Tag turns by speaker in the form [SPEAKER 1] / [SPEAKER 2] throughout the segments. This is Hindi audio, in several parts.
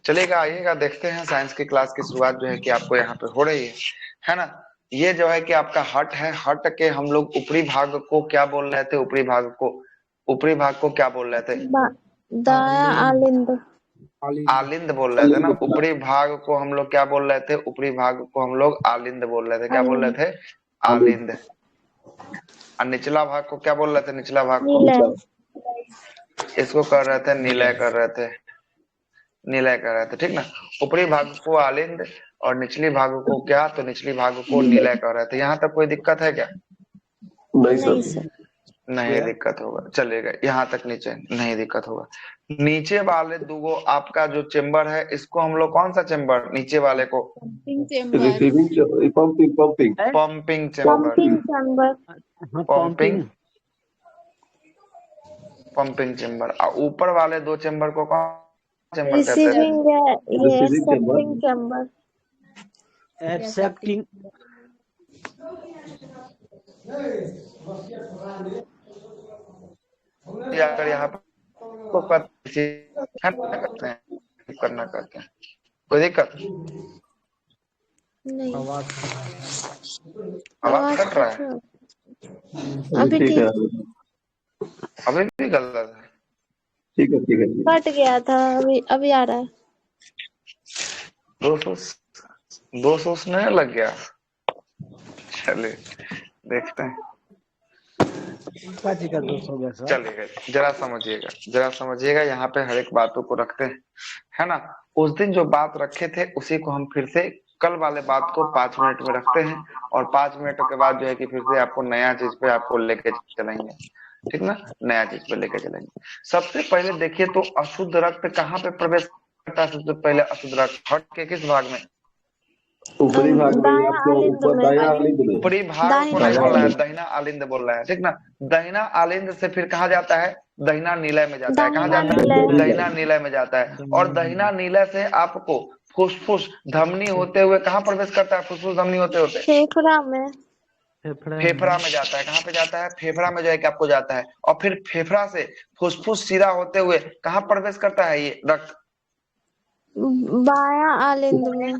[SPEAKER 1] चलिएगा, आइएगा, देखते हैं साइंस की क्लास की शुरुआत जो है कि आपको यहाँ पे हो रही है ना। ये जो है कि आपका हट है, हट के हम लोग ऊपरी भाग को क्या बोल रहे थे, ऊपरी भाग को क्या बोल रहे थे?
[SPEAKER 2] दाया आलिंद।
[SPEAKER 1] आलिंद बोल रहे थे ना। ऊपरी भाग को हम लोग क्या बोल रहे थे? ऊपरी भाग को हम लोग आलिंद बोल रहे थे। क्या बोल रहे
[SPEAKER 2] आलिंद।
[SPEAKER 1] थे? आलिंद। और निचला भाग को क्या बोल रहे थे? निचला भाग को
[SPEAKER 2] नीले।
[SPEAKER 1] इसको कर रहे थे निलय, कर रहे थे निलय, कर रहे थे, ठीक ना। ऊपरी भाग को आलिंद और निचली भाग को क्या? तो निचली भाग को निलय कर रहे थे। यहाँ तक कोई दिक्कत है क्या?
[SPEAKER 2] नहीं सर।
[SPEAKER 1] नहीं दिक्कत होगा, चलेगा। यहाँ तक नीचे नहीं दिक्कत होगा। नीचे वाले दूगो आपका जो चेम्बर है, इसको हम लोग कौन सा चेम्बर? नीचे वाले को
[SPEAKER 3] receiving pumping pumping
[SPEAKER 1] pumping chamber.
[SPEAKER 2] Pumping chamber.
[SPEAKER 1] Pumping pumping chamber. और ऊपर वाले दो चेम्बर को कौन चेम्बर कहते हैं?
[SPEAKER 2] रिसीविंग ये
[SPEAKER 3] receiving chamber
[SPEAKER 2] accepting chamber.
[SPEAKER 4] Accepting.
[SPEAKER 1] अगर यहाँ पर को करते हैं, करना करते हैं, कोई दिक्कत?
[SPEAKER 2] नहीं।
[SPEAKER 1] आवाज कट रहा है,
[SPEAKER 2] अभी
[SPEAKER 3] ठीक है,
[SPEAKER 1] अभी भी गलत है।
[SPEAKER 3] ठीक है, ठीक है।
[SPEAKER 2] कट गया था, अभी अभी आ रहा है।
[SPEAKER 1] 200 नहीं लग गया। चलिए देखते हैं। चलिएगा, जरा समझिएगा, यहाँ पे हर एक बातों को रखते हैं, है ना। उस दिन जो बात रखे थे उसी को हम फिर से कल वाले बात को 5 मिनट में रखते हैं, और 5 मिनटों के बाद जो है कि फिर से आपको नया चीज पे आपको लेके चलेंगे, ठीक ना। नया चीज पे लेके चलेंगे। सबसे पहले देखिए तो अशुद्ध रक्त कहाँ पे प्रवेश करता है? सबसे पहले अशुद्ध रक्त हट के किस भाग में?
[SPEAKER 3] ऊपरी भाग में,
[SPEAKER 2] दाया
[SPEAKER 3] आपको
[SPEAKER 2] आलिंद
[SPEAKER 3] ऊपर
[SPEAKER 2] में।
[SPEAKER 3] दाया आलिंद में।
[SPEAKER 1] ऊपरी भाग को नहीं
[SPEAKER 2] दाहिना
[SPEAKER 1] बोल रहा है,
[SPEAKER 2] आलिंद।
[SPEAKER 1] दहिना आलिंद बोल रहा है, ठीक ना। दहिना आलिंद से फिर कहाँ जाता है? दहिना नीलय में जाता है। कहाँ
[SPEAKER 2] दाहिना
[SPEAKER 1] जाता
[SPEAKER 2] नीले।
[SPEAKER 1] है? दहिना नीलय में जाता है। और दहिना नीलय से आपको फुसफुस धमनी होते हुए कहाँ प्रवेश करता है? फुसफुस धमनी होते होते
[SPEAKER 2] फेफड़ा में।
[SPEAKER 1] फेफड़ा में जाता है। कहाँ पे जाता है? फेफड़ा में जो है कि आपको जाता है। और फिर फेफड़ा से फुसफुस सीधा होते हुए कहाँ प्रवेश करता है ये रक्त?
[SPEAKER 2] बाया आलिंद में।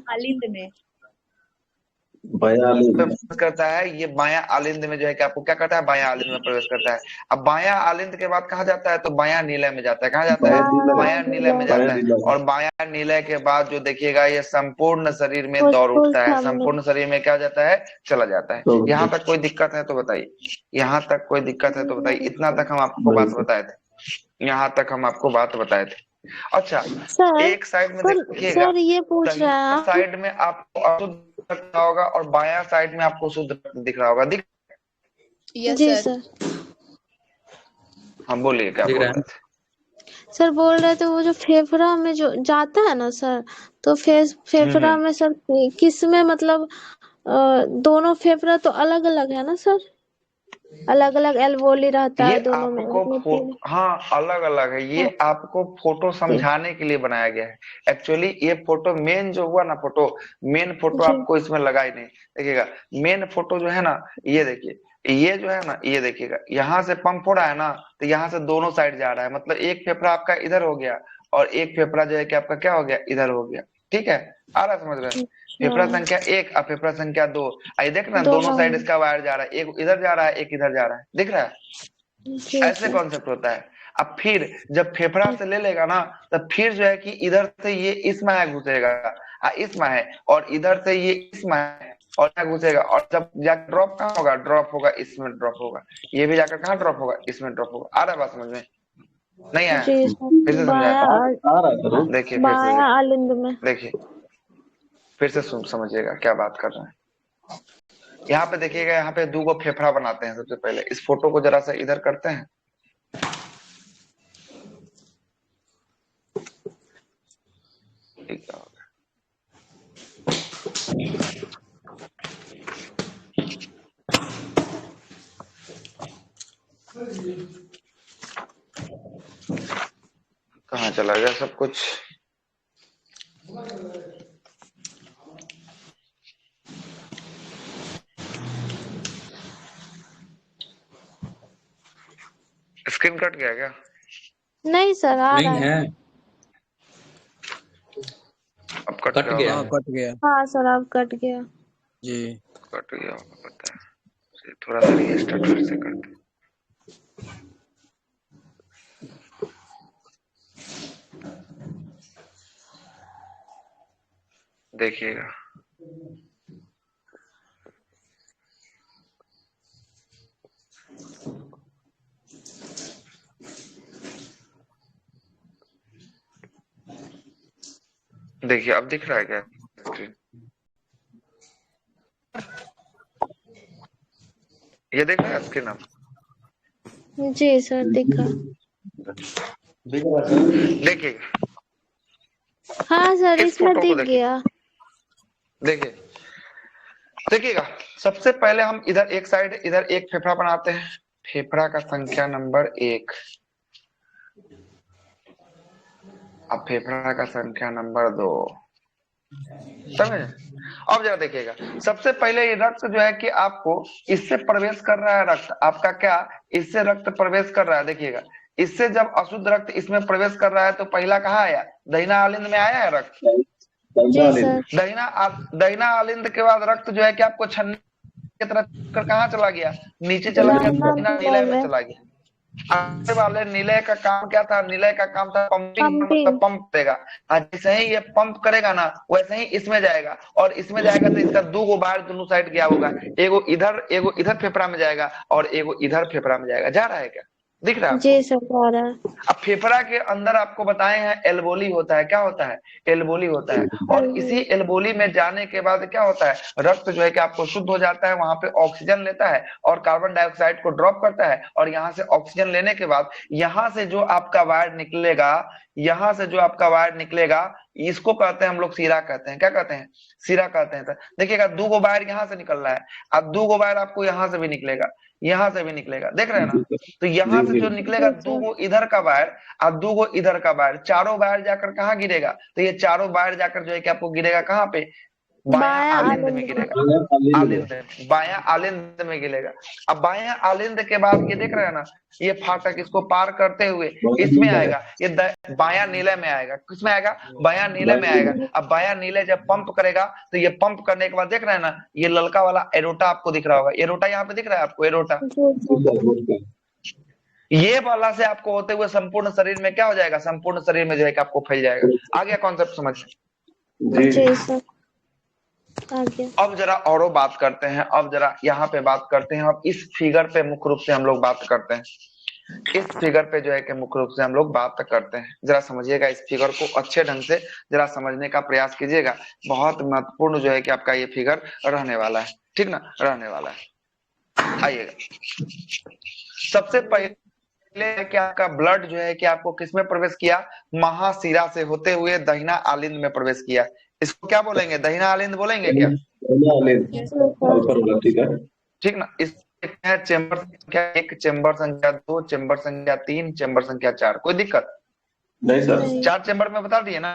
[SPEAKER 3] बाया आलिंद में।
[SPEAKER 1] प्रवेश करता है ये बायां आलिंद में, जो है कि आपको क्या करता है? बायां आलिंद में प्रवेश करता है। अब बायां आलिंद के बाद कहाँ जाता है? तो बायां नीलय में जाता है। कहाँ जाता है? बायां नीलय में
[SPEAKER 3] बाया
[SPEAKER 1] जाता है।
[SPEAKER 3] नीला में।
[SPEAKER 1] और बायां नीलय के बाद जो देखिएगा ये संपूर्ण शरीर में दौड़
[SPEAKER 2] फुसफुस
[SPEAKER 1] उठता है।
[SPEAKER 2] धमनी।
[SPEAKER 1] संपूर्ण शरीर में क्या जाता है? चला जाता है।
[SPEAKER 3] तो
[SPEAKER 1] यहाँ तक कोई दिक्कत है तो बताइए। यहाँ तक कोई दिक्कत है तो बताइए। इतना तक हम आपको बात बताए थे, यहाँ तक हम आपको बात बताए थे। अच्छा,
[SPEAKER 2] सर
[SPEAKER 1] एक साइड में देखिएगा,
[SPEAKER 2] सर ये पूछ रहे हैं
[SPEAKER 1] दाहिना
[SPEAKER 2] आप।
[SPEAKER 1] साइड में आपको अशुद्ध दिख रहा होगा और बायां साइड में आपको शुद्ध दिख रहा होगा।
[SPEAKER 2] जी सर।
[SPEAKER 1] हम बोलिए क्या बोल रहे थे?
[SPEAKER 2] सर बोल रहे थे वो जो फेफड़ा में जो जाता है ना सर, तो फेफड़ा में सर किस में मतलब दोनों फेफड़ा तो अलग अलग है ना सर, अलग अलग एल्वोली रहता
[SPEAKER 1] ये
[SPEAKER 2] है दोनों में
[SPEAKER 1] आपको हाँ, अलग अलग है। ये आपको फोटो समझाने के लिए बनाया गया है। एक्चुअली ये फोटो मेन जो हुआ ना, मेन फोटो
[SPEAKER 2] जी।
[SPEAKER 1] आपको इसमें लगा ही नहीं। देखिएगा, मेन फोटो जो है ना, ये देखिए, ये जो है ना, ये देखिएगा, यहाँ से पंप हो रहा है ना, तो यहाँ से दोनों साइड जा रहा है। मतलब एक फेफड़ा आपका इधर हो गया और एक फेफड़ा जो है कि आपका क्या हो गया? इधर हो गया। ठीक है, आ रहा समझ रहे हैं? फेफड़ा संख्या 1 और फेफड़ा संख्या 2। आई देख ना, दोनों साइड इसका वायर जा रहा है, एक इधर जा रहा है, एक इधर जा रहा है, दिख रहा है?
[SPEAKER 2] जी
[SPEAKER 1] ऐसे
[SPEAKER 2] सर।
[SPEAKER 1] कॉन्सेप्ट होता है। अब फिर जब फेफड़ा से ले लेगा ना, तब फिर जो है कि इधर से ये इसमें घुसेगा, इसमें है, और इधर से ये इसमें है और यहाँ घुसेगा, और जब जाकर ड्रॉप कहाँ होगा? ड्रॉप होगा इसमें, ड्रॉप होगा। ये भी जाकर कहाँ ड्रॉप होगा? इसमें ड्रॉप होगा। आ रहा है बात समझ में? नहीं आया?
[SPEAKER 2] जी
[SPEAKER 1] फिर
[SPEAKER 2] सर।
[SPEAKER 1] से समझाया,
[SPEAKER 3] आ रहा था।
[SPEAKER 1] देखिए फिर से
[SPEAKER 2] बाया आलिंद में।
[SPEAKER 1] देखिए, फिर से समझिएगा क्या बात कर रहे हैं। यहाँ पे देखिएगा, यहाँ पे दो फेफड़ा बनाते हैं। सबसे पहले इस फोटो को जरा सा इधर करते हैं। कहाँ चला गया सब कुछ? स्क्रीन कट गया क्या?
[SPEAKER 2] नहीं सर, आ रहा है।
[SPEAKER 1] अब कट
[SPEAKER 4] कट
[SPEAKER 1] गया
[SPEAKER 4] गया
[SPEAKER 1] होगा।
[SPEAKER 4] है।
[SPEAKER 5] कट गया
[SPEAKER 2] हाँ सर, अब कट गया।
[SPEAKER 5] जी।
[SPEAKER 1] कट गया होगा पता है। थोड़ा सा रीस्टार्ट फिर से करते। देखिएगा देखिए अब दिख रहा है क्या स्क्रीन? ये देख रहा है स्क्रीन आप?
[SPEAKER 2] जी सर, दिखा।
[SPEAKER 1] देखिएगा
[SPEAKER 2] हाँ सर,
[SPEAKER 1] इस
[SPEAKER 2] इसमें
[SPEAKER 1] फोटो को
[SPEAKER 2] दिख
[SPEAKER 1] देखिए।
[SPEAKER 2] गया।
[SPEAKER 1] देखिए देखिएगा, सबसे पहले हम इधर एक साइड इधर एक फेफड़ा बनाते हैं। फेफड़ा का संख्या नंबर 1। अब फेफड़ा का संख्या नंबर 2। समझे? अब जरा देखिएगा, सबसे पहले ये रक्त जो है कि आपको इससे प्रवेश कर रहा है। रक्त आपका क्या इससे रक्त प्रवेश कर रहा है? देखिएगा, इससे जब अशुद्ध रक्त इसमें प्रवेश कर रहा है तो पहला कहाँ आया? दहिना आलिंद में आया है रक्त।
[SPEAKER 2] जी सर।
[SPEAKER 1] दहिना आलिंद के बाद रक्त जो है कि आपको छन्नी की तरफ कर कहाँ चला गया? नीचे चला गया,
[SPEAKER 2] दाहिना
[SPEAKER 1] दहिना
[SPEAKER 2] निलय
[SPEAKER 1] निलय में
[SPEAKER 2] में।
[SPEAKER 1] चला गया। आगे वाले निलय का काम क्या था? निलय का काम था पंपिंग,
[SPEAKER 2] पंपिंग।
[SPEAKER 1] मतलब पंप करेगा। जैसे ही ये पंप करेगा ना, वैसे ही इसमें जाएगा, और इसमें जाएगा तो इसका दो बार दोनों साइड गया होगा। एगो इधर फेफड़ा में जाएगा और एगो इधर फेफड़ा में जाएगा। जा रहा है क्या? दिख रहा है आपको?
[SPEAKER 2] जी सर, जा रहा है।
[SPEAKER 1] अब फेफड़ा के अंदर आपको बताए हैं एल्बोली होता है। क्या होता है? एल्बोली होता है। और इसी एल्बोली में जाने के बाद क्या होता है? रक्त जो है कि आपको शुद्ध हो जाता है, वहां पे ऑक्सीजन लेता है और कार्बन डाइऑक्साइड को ड्रॉप करता है, और यहाँ से ऑक्सीजन लेने के बाद यहाँ से जो आपका वायर निकलेगा, यहाँ से जो आपका वायर निकलेगा, इसको कहते हैं हम लोग सीरा कहते हैं। क्या कहते हैं? सीरा कहते हैं। देखिएगा, 2 वायर यहाँ से निकल रहा है, अब 2 वायर आपको यहाँ से भी निकलेगा, यहाँ से भी निकलेगा। देख रहे हैं ना? तो यहाँ से जो निकलेगा 2 इधर का वायर और 2 इधर का वायर, चारों वायर जाकर कहाँ गिरेगा? तो ये चारों वायर जाकर जो है कि आपको गिरेगा कहाँ पे? बायां आलिंद में गिरेगा। आलिंद, बायां आलिंद में गिरेगा। अब बायां आलिंद के बाद ये देख रहे हैं ना, ये फाटक इसको पार करते हुए इसमें आएगा, ये बायां नीले में आएगा। किसमें आएगा? बायां नीले में आएगा। अब बायां नीले जब पंप करेगा तो ये पंप करने के बाद देख रहे हैं ना, ये ललका वाला एरोटा आपको दिख रहा होगा। एरोटा यहाँ पे दिख रहा है आपको? एरोटा ये वाला से आपको होते हुए संपूर्ण शरीर में क्या हो जाएगा? संपूर्ण शरीर में जो है कि आपको फैल जाएगा। आ गया कॉन्सेप्ट समझ?
[SPEAKER 2] जी सर, आ गया।
[SPEAKER 1] अब जरा औरो बात करते हैं। अब जरा यहाँ पे बात करते हैं। अब इस फिगर पे मुख्य रूप से हम लोग बात करते हैं। इस फिगर पे जो है कि मुख्य रूप से हम लोग बात करते हैं। जरा समझिएगा, इस फिगर को अच्छे ढंग से जरा समझने का प्रयास कीजिएगा। बहुत महत्वपूर्ण जो है कि आपका ये फिगर रहने वाला है। ठीक ना? रहने वाला है। आइएगा, सबसे पहले है कि आपका ब्लड जो है कि आपको किसमें प्रवेश किया? महाशिरा से होते हुए दहिना आलिंद में प्रवेश किया। इसको क्या बोलेंगे? दहिना आलिंद बोलेंगे क्या? ठीक ना? इस चेंबर संख्या 1, चेंबर संख्या 2, चेंबर संख्या 3, चेंबर संख्या 4। कोई दिक्कत
[SPEAKER 3] नहीं सर?
[SPEAKER 1] 4 चेंबर में बता दिए ना?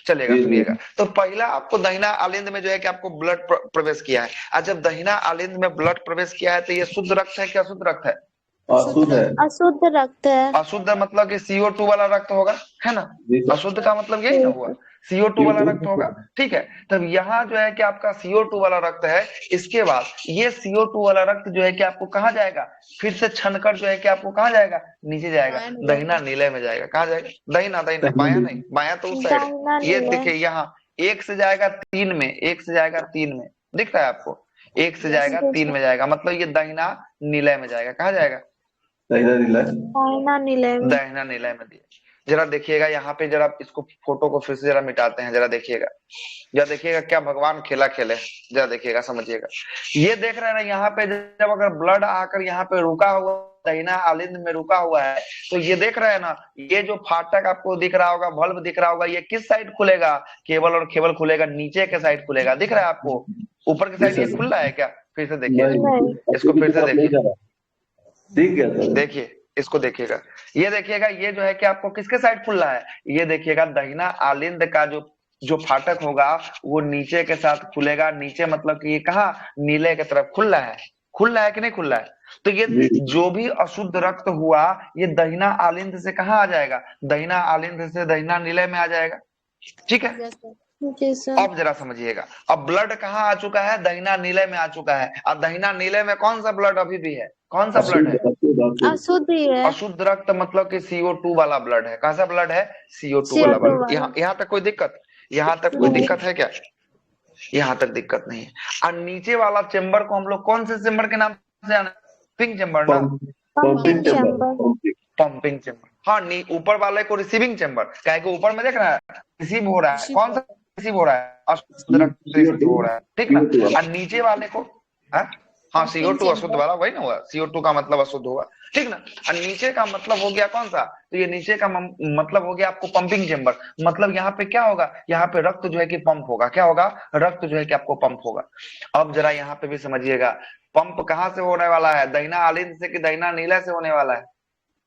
[SPEAKER 1] चलेगा, सुनिएगा। तो पहला आपको दहिना आलिंद में जो है कि आपको ब्लड प्रवेश किया है। और जब दहिना आलिंद में ब्लड प्रवेश किया है तो ये शुद्ध रक्त है क्या अशुद्ध रक्त है?
[SPEAKER 3] अशुद्ध है।
[SPEAKER 2] अशुद्ध रक्त है।
[SPEAKER 1] अशुद्ध मतलब कि CO2 वाला रक्त होगा, है ना? अशुद्ध का मतलब यही ना हुआ, CO2 वाला रक्त होगा। ठीक है, तब यहाँ जो है कि आपका CO2 वाला रक्त है। इसके बाद ये CO2 वाला रक्त जो है कि आपको कहाँ जाएगा? फिर से छनकर जो है कि आपको कहाँ जाएगा? नीचे जाएगा, दहिना नीलय में जाएगा। कहाँ जाएगा? दहिना, दहिना, बाया नहीं, बाया तो उस साइड। ये देखिए यहाँ 1 से जाएगा 3 में, 1 से जाएगा 3 में, दिख रहा है आपको? 1 से जाएगा 3 में जाएगा, मतलब ये दहिना नीलय में जाएगा। कहाँ जाएगा?
[SPEAKER 2] दहिना निलय में।
[SPEAKER 1] दहिना निलय में दिया। जरा देखिएगा यहाँ पे, जरा इसको फोटो को फिर से जरा मिटाते हैं। जरा देखिएगा, जरा देखिएगा क्या भगवान खेला खेले। जरा देखिएगा, समझिएगा। ये देख रहे हैं ना, यहाँ पे जब अगर ब्लड आकर यहाँ पे रुका हुआ, दहिना आलिंद में रुका हुआ है, तो ये देख रहे हैं ना, ये जो फाटक आपको दिख रहा होगा, बल्ब दिख रहा होगा, ये किस साइड खुलेगा? केबल और केबल खुलेगा नीचे के साइड खुलेगा। दिख रहा है आपको? ऊपर के साइड ये खुल रहा है क्या? फिर से देखिए इसको, फिर से देखिए, देखिए इसको देखिएगा। ये देखिएगा, ये जो है कि आपको किसके साइड खुल रहा है? ये देखिएगा दहिना आलिंद का जो फाटक होगा वो नीचे के साथ खुलेगा। नीचे मतलब कि ये कहाँ? नीले की तरफ खुल रहा है। खुल रहा है कि नहीं खुल रहा है? तो ये जो भी अशुद्ध रक्त हुआ, ये दहिना आलिंद से कहाँ आ जाएगा? दहिना आलिंद से दहिना निलय में आ जाएगा। ठीक है,
[SPEAKER 2] जी सर।
[SPEAKER 1] अब जरा समझिएगा, अब ब्लड कहाँ आ चुका है, दहिना नीले में आ चुका है। अब दहिना नीले में कौन सा ब्लड अभी भी है, कौन सा ब्लड
[SPEAKER 3] अशुद्ध
[SPEAKER 1] है?
[SPEAKER 3] अशुद्ध अशुद्ध
[SPEAKER 2] अशुद्ध ही है।
[SPEAKER 1] अशुद्ध रक्त, मतलब कि CO2 वाला ब्लड है। कौन सा ब्लड है? CO2 वाला
[SPEAKER 2] CO2
[SPEAKER 1] ब्लड।
[SPEAKER 2] वाला।
[SPEAKER 1] यहाँ तक कोई दिक्कत, यहाँ तक कोई
[SPEAKER 2] नहीं।
[SPEAKER 1] दिक्कत है क्या? यहाँ तक दिक्कत नहीं है। और नीचे वाला चेम्बर को हम लोग कौन से चेम्बर के नाम से जाना? पंपिंग चेम्बर ना,
[SPEAKER 3] pump
[SPEAKER 2] pumping
[SPEAKER 3] pumping chamber
[SPEAKER 2] chamber.
[SPEAKER 3] Pumping.
[SPEAKER 1] Pumping chamber. हाँ, ऊपर वाले को रिसीविंग चेम्बर, क्या कि ऊपर में देख रहा है रिसीव हो रहा है, कौन सा रिसीव हो रहा है? अशुद्ध रक्त रिसीव हो रहा है, ठीक ना।
[SPEAKER 3] CO2
[SPEAKER 1] और नीचे वाले को, हाँ CO2 अशुद्ध वाला, वही ना हुआ, CO2 का मतलब अशुद्ध हुआ, ठीक ना। और नीचे का मतलब हो गया कौन सा? तो ये नीचे का मतलब हो गया आपको पंपिंग चेम्बर। मतलब यहाँ पे क्या होगा, यहाँ पे रक्त जो है कि पंप होगा। क्या होगा? रक्त जो है कि आपको पंप होगा। अब जरा यहाँ पे भी समझिएगा, पंप कहाँ से होने वाला है, दहिना आलिंद से कि दहिना नीला से होने वाला है?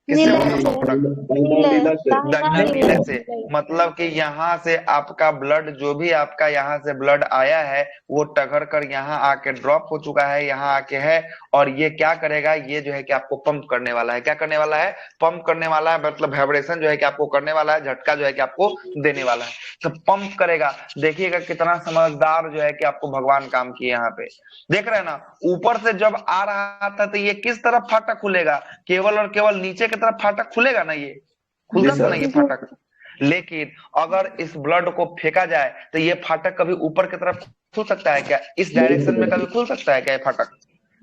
[SPEAKER 1] किससे
[SPEAKER 2] नीले
[SPEAKER 1] होगा
[SPEAKER 2] से।
[SPEAKER 1] पंप?
[SPEAKER 2] नीले।
[SPEAKER 1] दहिना
[SPEAKER 2] दाहिना
[SPEAKER 1] नीले
[SPEAKER 2] नीले।
[SPEAKER 1] से। मतलब कि यहाँ से आपका ब्लड, जो भी आपका यहाँ से ब्लड आया है, वो टघर कर यहाँ आके ड्रॉप हो चुका है, यहाँ आके है। और ये क्या करेगा, ये जो है कि आपको पंप करने वाला है। क्या करने वाला है? पंप करने वाला है, मतलब वाइब्रेशन जो है कि आपको करने वाला है, झटका जो है कि आपको देने वाला है। तो पंप करेगा। देखिएगा कितना समझदार जो है कि आपको भगवान काम किए यहाँ पे। देख रहे हैं ना, ऊपर से जब आ रहा था तो ये किस तरफ फाटक खुलेगा? केवल और केवल नीचे की तरफ फाटक खुलेगा ना, ये खुलता था ना ये फाटक। लेकिन अगर इस ब्लड को फेंका जाए तो ये फाटक कभी ऊपर की तरफ खुल सकता है क्या? इस डायरेक्शन में कभी खुल सकता है क्या ये फाटक?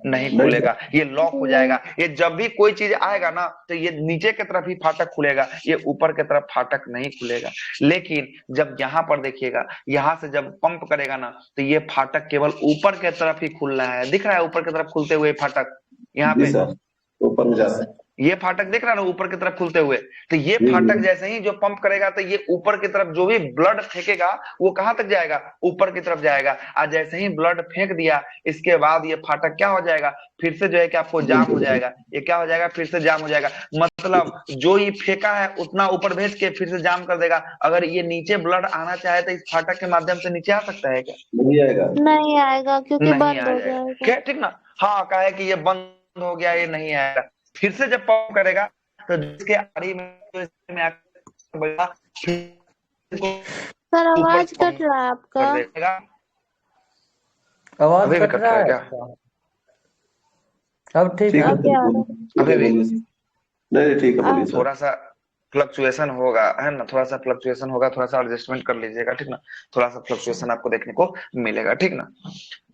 [SPEAKER 1] नहीं खुलेगा, ये लॉक हो जाएगा। ये जब भी कोई चीज आएगा ना तो ये नीचे की तरफ ही फाटक खुलेगा, ये ऊपर की तरफ फाटक नहीं खुलेगा। लेकिन जब यहाँ पर देखिएगा, यहाँ से जब पंप करेगा ना तो ये फाटक केवल ऊपर की तरफ ही खुल रहा है। दिख रहा है ऊपर की तरफ खुलते हुए फाटक यहाँ पे?
[SPEAKER 3] ऊपर में जा रहा है।
[SPEAKER 1] ये फाटक दिख रहा है ना ऊपर की तरफ खुलते हुए? तो ये फाटक जैसे ही जो पंप करेगा तो ये ऊपर की तरफ जो भी ब्लड फेंकेगा वो कहां तक जाएगा? ऊपर की तरफ जाएगा। और जैसे ही ब्लड फेंक दिया, इसके बाद ये फाटक क्या हो जाएगा, फिर से जो है कि आपको जाम हो जाएगा। ये क्या हो जाएगा? फिर से जाम हो जाएगा। मतलब जो ये फेंका है उतना ऊपर भेज के फिर से जाम कर देगा। अगर ये नीचे ब्लड आना चाहे तो इस फाटक के माध्यम से नीचे आ सकता है क्या?
[SPEAKER 3] नहीं आएगा।
[SPEAKER 2] नहीं आएगा क्योंकि
[SPEAKER 1] नहीं
[SPEAKER 2] बंद
[SPEAKER 1] आ
[SPEAKER 2] हो
[SPEAKER 1] जाएगा।
[SPEAKER 2] जाएगा।
[SPEAKER 1] क्या, ठीक ना। हाँ, कहा है कि ये बंद हो गया, ये नहीं आएगा। फिर से जब पंप करेगा तो जिसके आड़ी में
[SPEAKER 2] सर आवाज कट रहा है आपका।
[SPEAKER 1] आवाज कट रहा है क्या?
[SPEAKER 4] अब ठीक है।
[SPEAKER 2] अब आ रहा है।
[SPEAKER 1] अभी भी
[SPEAKER 3] नहीं ठीक है, बोलिए सर।
[SPEAKER 1] थोड़ा सा फ्लक्चुएशन होगा, है ना, थोड़ा सा फ्लक्चुएशन होगा, थोड़ा सा एडजस्टमेंट कर लीजिएगा, ठीक ना। थोड़ा सा फ्लक्चुएशन आपको देखने को मिलेगा, ठीक ना।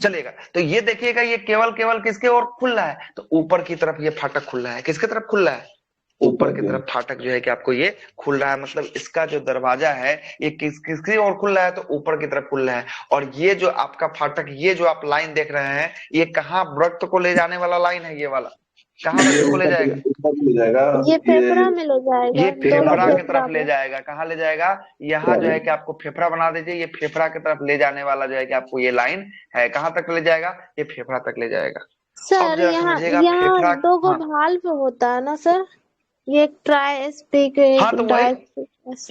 [SPEAKER 1] चलेगा। तो ये देखिएगा, ये केवल केवल किसके ओर खुल रहा है? तो ऊपर की तरफ ये फाटक खुल रहा है। किसके तरफ खुल रहा है? ऊपर की तरफ फाटक जो है कि आपको ये खुल रहा है। मतलब इसका जो दरवाजा है ये किसकी ओर खुल रहा है? तो ऊपर की तरफ खुल रहा है। और ये जो आपका फाटक, ये जो आप लाइन देख रहे हैं, ये कहाँ रक्त को ले जाने वाला लाइन है? ये वाला कहाँ रक्त को ले जाएगा?
[SPEAKER 2] ये फेफड़ा में ले जाएगा।
[SPEAKER 1] ये फेफड़ा की तरफ ले जाएगा। कहाँ ले जाएगा? यहाँ जो है कि आपको फेफड़ा बना दीजिए, ये फेफड़ा की तरफ ले जाने वाला जो है कि आपको ये लाइन है, कहाँ तक ले जाएगा? ये फेफड़ा तक ले जाएगा।
[SPEAKER 2] सर यहाँ दो गो भाल्व होता है ना सर, ये ट्राइस्पिक,
[SPEAKER 1] हाँ तो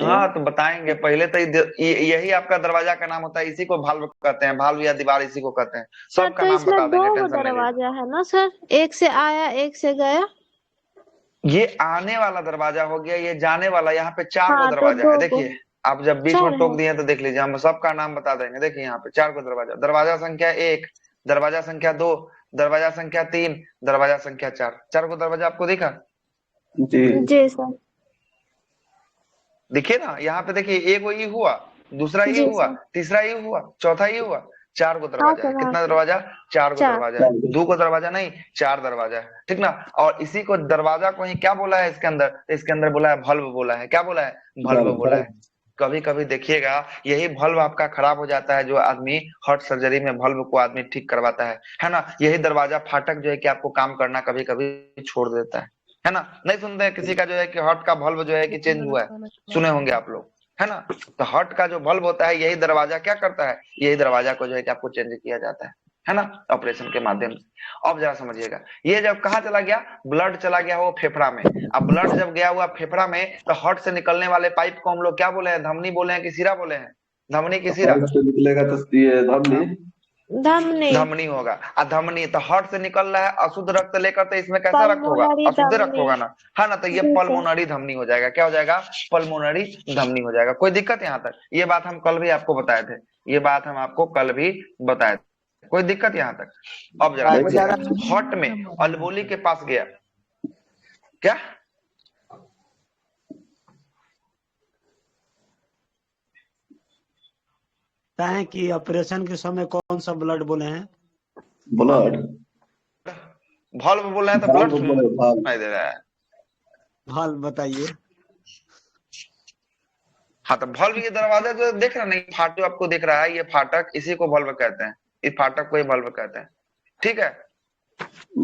[SPEAKER 1] हाँ तो बताएंगे। पहले तो यही आपका दरवाजा का नाम होता है, इसी को भाल्व कहते हैं, भाल्व या दीवार इसी को कहते हैं। सबका नाम बता देंगे, टेंशन नहीं।
[SPEAKER 2] दरवाजा है ना सर, एक से आया एक से गया।
[SPEAKER 1] ये आने वाला दरवाजा हो गया, ये जाने वाला। यहाँ पे 4 गो दरवाजा है। देखिए, आप जब बीच में टोक दिए तो देख लीजिए, हम सबका नाम बता देंगे। देखिए यहाँ पे 4 गो दरवाजा, दरवाजा संख्या 1, दरवाजा संख्या 2, दरवाजा संख्या 3, दरवाजा संख्या 4। 4 गो दरवाजा आपको दिखा?
[SPEAKER 2] जी सर।
[SPEAKER 1] देखिए ना, यहाँ पे देखिए, एक वो ये हुआ, दूसरा ये हुआ, तीसरा ये हुआ, चौथा ये हुआ। 4 गो दरवाजा है। कितना दरवाजा? 4 गो दरवाजा है। 2 गो दरवाजा नहीं, 4 दरवाजा है, ठीक ना। और इसी को दरवाजा को ही क्या बोला है इसके अंदर? इसके अंदर बोला है भल्व बोला है। क्या बोला है? भल्व बोला है। कभी कभी देखिएगा यही भल्व आपका खराब हो जाता है, जो आदमी हार्ट सर्जरी में भल्व को आदमी ठीक करवाता है ना। यही दरवाजा फाटक जो है कि आपको काम करना कभी कभी छोड़ देता है ना। नहीं सुनते हैं किसी का जो है कि हार्ट का भल्व जो है कि चेंज हुआ है? सुने होंगे आप लोग, है ना। तो हार्ट का जो भल्व होता है, यही दरवाजा क्या करता है? यही दरवाजा को जो है कि आपको चेंज किया जाता है ना, ऑपरेशन के माध्यम से। अब जरा समझिएगा, ये जब कहाँ चला गया? ब्लड चला गया वो फेफड़ा में। अब ब्लड जब गया हुआ फेफड़ा में, तो हार्ट से निकलने वाले पाइप को हम लोग क्या बोले हैं? धमनी बोले हैं कि सिरा बोले हैं? धमनी की सिरा?
[SPEAKER 3] निकलेगा तो ये धमनी,
[SPEAKER 2] धमनी।
[SPEAKER 1] धमनी होगा। धमनी तो हार्ट से निकल रहा है अशुद्ध रक्त लेकर, तो इसमें कैसा रक्त होगा?
[SPEAKER 2] पल्मोनरी
[SPEAKER 1] अशुद्ध रक्त
[SPEAKER 2] धमनी।
[SPEAKER 1] होगा ना, है ना? तो ये
[SPEAKER 2] जी सर।
[SPEAKER 1] पल्मोनरी धमनी हो जाएगा। क्या हो जाएगा? पल्मोनरी धमनी हो जाएगा। कोई दिक्कत यहाँ तक? ये बात हम कल भी आपको बताए थे, ये बात हम आपको कल भी बताए थे। कोई दिक्कत यहाँ तक? अब जरा देखिएगा, हार्ट में अल्वोली के पास गया, क्या
[SPEAKER 4] है कि ऑपरेशन के समय कौन सा ब्लड बोले हैं?
[SPEAKER 3] ब्लड
[SPEAKER 1] वॉल्व बोल रहे हैं तो ब्लड सुनाई दे रहा है।
[SPEAKER 4] हाल बताइए।
[SPEAKER 1] हाँ तो वॉल्व, ये दरवाजा जो देख रहे नहीं, फाटक आपको दिख रहा है, ये फाटक, इसी को वॉल्व कहते हैं। इस फाटक को ही वॉल्व कहते हैं, ठीक है?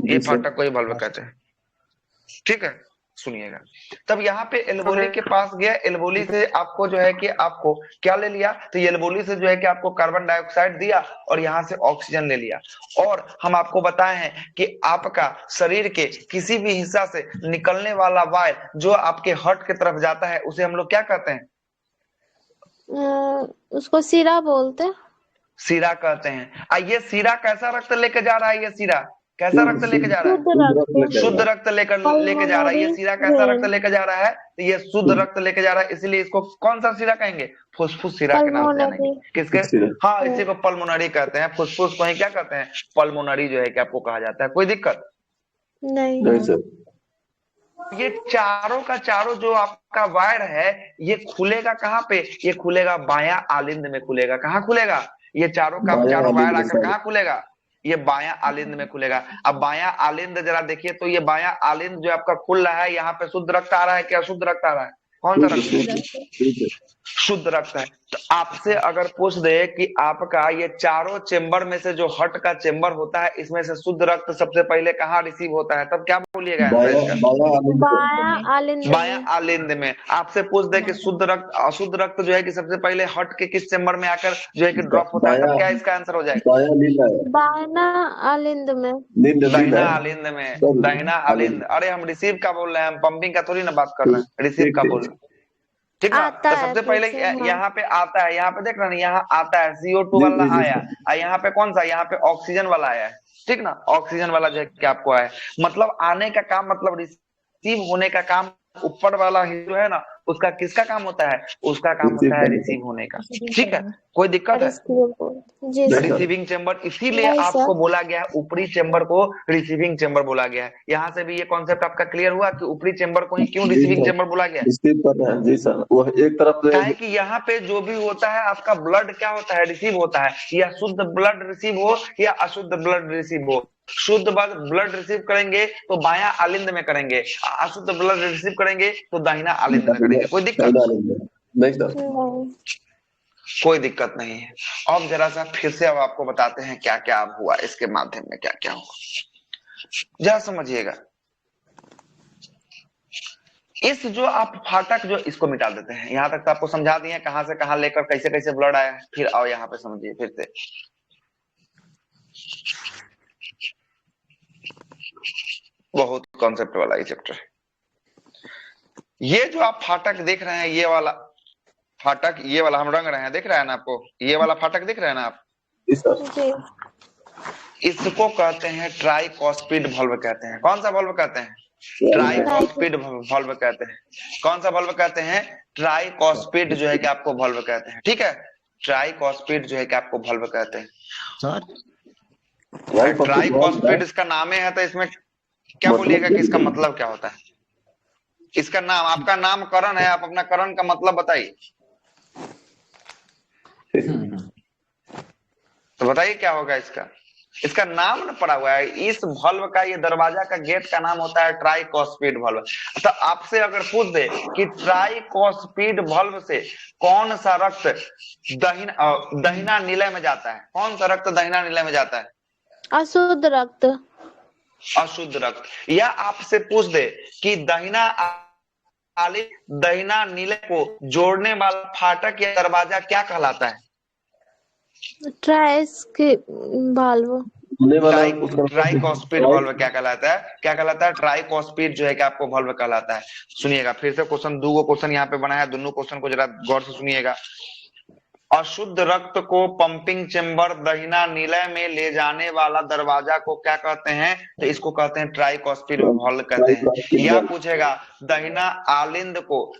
[SPEAKER 1] ये फाटक को ही वॉल्व कहते हैं, ठीक है? सुनिएगा, तब यहाँ पे एल्वोली के पास गया। एल्वोली से आपको जो है कि आपको क्या ले लिया? तो एल्वोली से जो है कि आपको कार्बन डाइऑक्साइड दिया और यहाँ से ऑक्सीजन ले लिया। और हम आपको बताए हैं कि आपका शरीर के किसी भी हिस्सा से निकलने वाला वायु जो आपके हार्ट की तरफ जाता है, उसे हम लोग क्या कहते हैं?
[SPEAKER 2] उसको सीरा बोलते हैं।
[SPEAKER 1] सीरा कहते हैं। ये सीरा कैसा रक्त लेके जा रहा है? ये सीरा कैसा रक्त लेके जा रहा है? शुद्ध रक्त लेके जा रहा है। ये सीरा कैसा रक्त लेके जा रहा है? तो ये शुद्ध रक्त लेके जा रहा है, इसलिए इसको कौन सा सीरा कहेंगे? फुसफुस सीरा के नाम से जानेंगे। किसके? हाँ, इसी को पल्मोनरी कहते हैं। फुसफुस को ही क्या कहते हैं? पल्मोनरी जो है कि आपको कहा जाता है। कोई दिक्कत
[SPEAKER 2] नहीं
[SPEAKER 3] सर।
[SPEAKER 1] ये चारों का चारों जो आपका वायर है, ये खुलेगा कहाँ पे? ये खुलेगा बायां आलिंद में खुलेगा। कहाँ खुलेगा? ये चारों का चारों वायर आकर कहाँ खुलेगा? ये बायां आलिंद में खुलेगा। अब बायां आलिंद जरा देखिए, तो ये बायां आलिंद जो आपका खुल रहा है, यहाँ पे शुद्ध रक्त आ रहा है क्या अशुद्ध रक्त आ रहा है? कौन सा रक्त? शुद्ध रक्त है। तो आपसे अगर पूछ दे कि आपका ये चारों चेंबर में से जो हार्ट का चेंबर होता है, इसमें से शुद्ध रक्त सबसे पहले कहाँ रिसीव होता है, तब क्या बोलिएगा? बायां आलिंद में। आपसे पूछ दे कि शुद्ध रक्त अशुद्ध रक्त जो है कि सबसे पहले हार्ट के किस चेंबर में आकर जो है कि ड्रॉप होता है, तब क्या इसका आंसर हो जाएगा?
[SPEAKER 2] दाहिना आलिंद में।
[SPEAKER 1] दाहिना आलिंद में। दाहिना आलिंद। अरे हम रिसीव का बोल रहे हैं, हम पंपिंग का थोड़ी ना बात कर रहे हैं, रिसीव का बोल रहे हैं, ठीक है? तो सबसे पहले यहाँ पे आता है, यहाँ पे देख रहे हैं, यहाँ आता है CO2 वाला आया, यहाँ पे कौन सा? यहाँ पे ऑक्सीजन वाला आया है, ठीक ना? ऑक्सीजन वाला जो है कि आपको आया, मतलब आने का काम, मतलब रिसीव होने का काम ऊपर वाला जो है ना, उसका किसका काम होता है? उसका काम होता है रिसीव होने का, ठीक है? कोई दिक्कत है? रिसीविंग चेंबर, इसीलिए आपको बोला गया है ऊपरी चेंबर को रिसीविंग चेंबर बोला गया है। यहाँ से भी ये कॉन्सेप्ट आपका क्लियर हुआ कि ऊपरी चेंबर को ही क्यों रिसीविंग चेंबर बोला गया है?
[SPEAKER 3] जी सर, वो एक तरफ
[SPEAKER 1] क्या है कि यहाँ पे जो भी होता है आपका ब्लड क्या होता है? रिसीव होता है। या शुद्ध ब्लड रिसीव हो या अशुद्ध ब्लड रिसीव हो, शुद्ध ब्लड रिसीव करेंगे तो बायां आलिंद में करेंगे, अशुद्ध ब्लड रिसीव करेंगे तो दाहिना आलिंद में करेंगे। कोई दिक्कत
[SPEAKER 3] नहीं सर?
[SPEAKER 1] कोई दिक्कत नहीं है। अब जरा सा फिर से अब आपको बताते हैं क्या क्या अब हुआ, इसके माध्यम में क्या क्या हुआ, जरा समझिएगा। इस जो आप फाटक जो इसको मिटा देते हैं, यहां तक तो आपको समझा दिए कहां से कहां लेकर कैसे कैसे ब्लड आया है। फिर आओ यहाँ पे समझिए फिर से। बहुत कॉन्सेप्ट वाला ये चैप्टर है। ये जो आप फाटक देख रहे हैं, ये वाला फाटक, ये वाला हम रंग रहे हैं, देख रहे हैं ना आपको? ये वाला फाटक देख रहे हैं ना आप? इसको कहते हैं ट्राइकॉस्पिड वाल्व कहते हैं। कौन सा वाल्व कहते हैं? ट्राइकॉस्पिड वाल्व कहते हैं। कौन सा वाल्व कहते हैं? ट्राइकॉस्पिड जो है कि आपको वाल्व कहते हैं, ठीक है? ट्राइकॉस्पिड जो है कि आपको वाल्व कहते हैं। ट्राइकॉस्पिड इसका नाम है, तो इसमें क्या बोलिएगा कि इसका मतलब क्या होता है? इसका नाम, आपका नाम करण है, आप अपना करण का मतलब बताइए। तो बताइए क्या होगा इसका? इसका नाम न पड़ा हुआ है। इस वाल्व का, ये दरवाजा का गेट का नाम होता है ट्राइकॉस्पिड वाल्व। तो आपसे अगर पूछ दे कि ट्राइकॉस्पिड वाल्व से कौन सा रक्त दहिना निलय में जाता है, कौन सा रक्त दहिना निलय में जाता है?
[SPEAKER 2] अशुद्ध रक्त।
[SPEAKER 1] अशुद्ध रक्त। या आपसे पूछ दे कि दहिना निलय को जोड़ने वाला फाटक या दरवाजा क्या कहलाता है?
[SPEAKER 2] वाल्व।
[SPEAKER 1] ट्राइकॉस्पिड वाल्व क्या कहलाता है? क्या कहलाता है? ट्राइकॉस्पिड जो है कि आपको वाल्व कहलाता है। सुनिएगा फिर से क्वेश्चन, दो क्वेश्चन यहाँ पे बना है, दोनों क्वेश्चन को जरा गौर से सुनिएगा। अशुद्ध रक्त को पंपिंग चेम्बर दहिना निलय में ले जाने वाला दरवाजा को क्या कहते हैं? तो इसको कहते हैं ट्राइकॉस्पिड वाल्व कहते हैं। या पूछेगा दहिना आलिंद को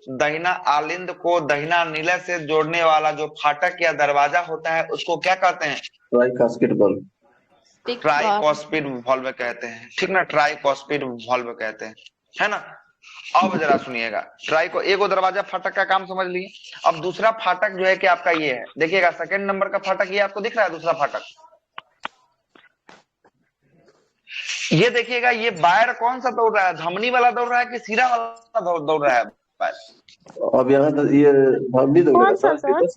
[SPEAKER 1] दहिना निलय से जोड़ने वाला जो फाटक या दरवाजा होता है उसको क्या कहते हैं?
[SPEAKER 3] Tricuspid valve.
[SPEAKER 1] ट्राइकॉस्पिड वाल्व कहते हैं, ठीक ना, ट्राइकॉस्पिड वाल्व कहते हैं, है ना। अब जरा सुनिएगा, ट्राइको एगो दरवाजा फाटक का काम समझ लिए। अब दूसरा फाटक जो है कि आपका ये है, देखिएगा सेकंड नंबर का फाटक ये आपको दिख रहा है, दूसरा फाटक ये देखिएगा, ये वायर कौन सा दौड़ रहा है, धमनी वाला दौड़ रहा है कि सिरा वाला दौड़ रहा है वायर?
[SPEAKER 3] अब यहाँ तो ये धमनी दौड़ रहा
[SPEAKER 2] कौन सा
[SPEAKER 3] था।
[SPEAKER 2] सर?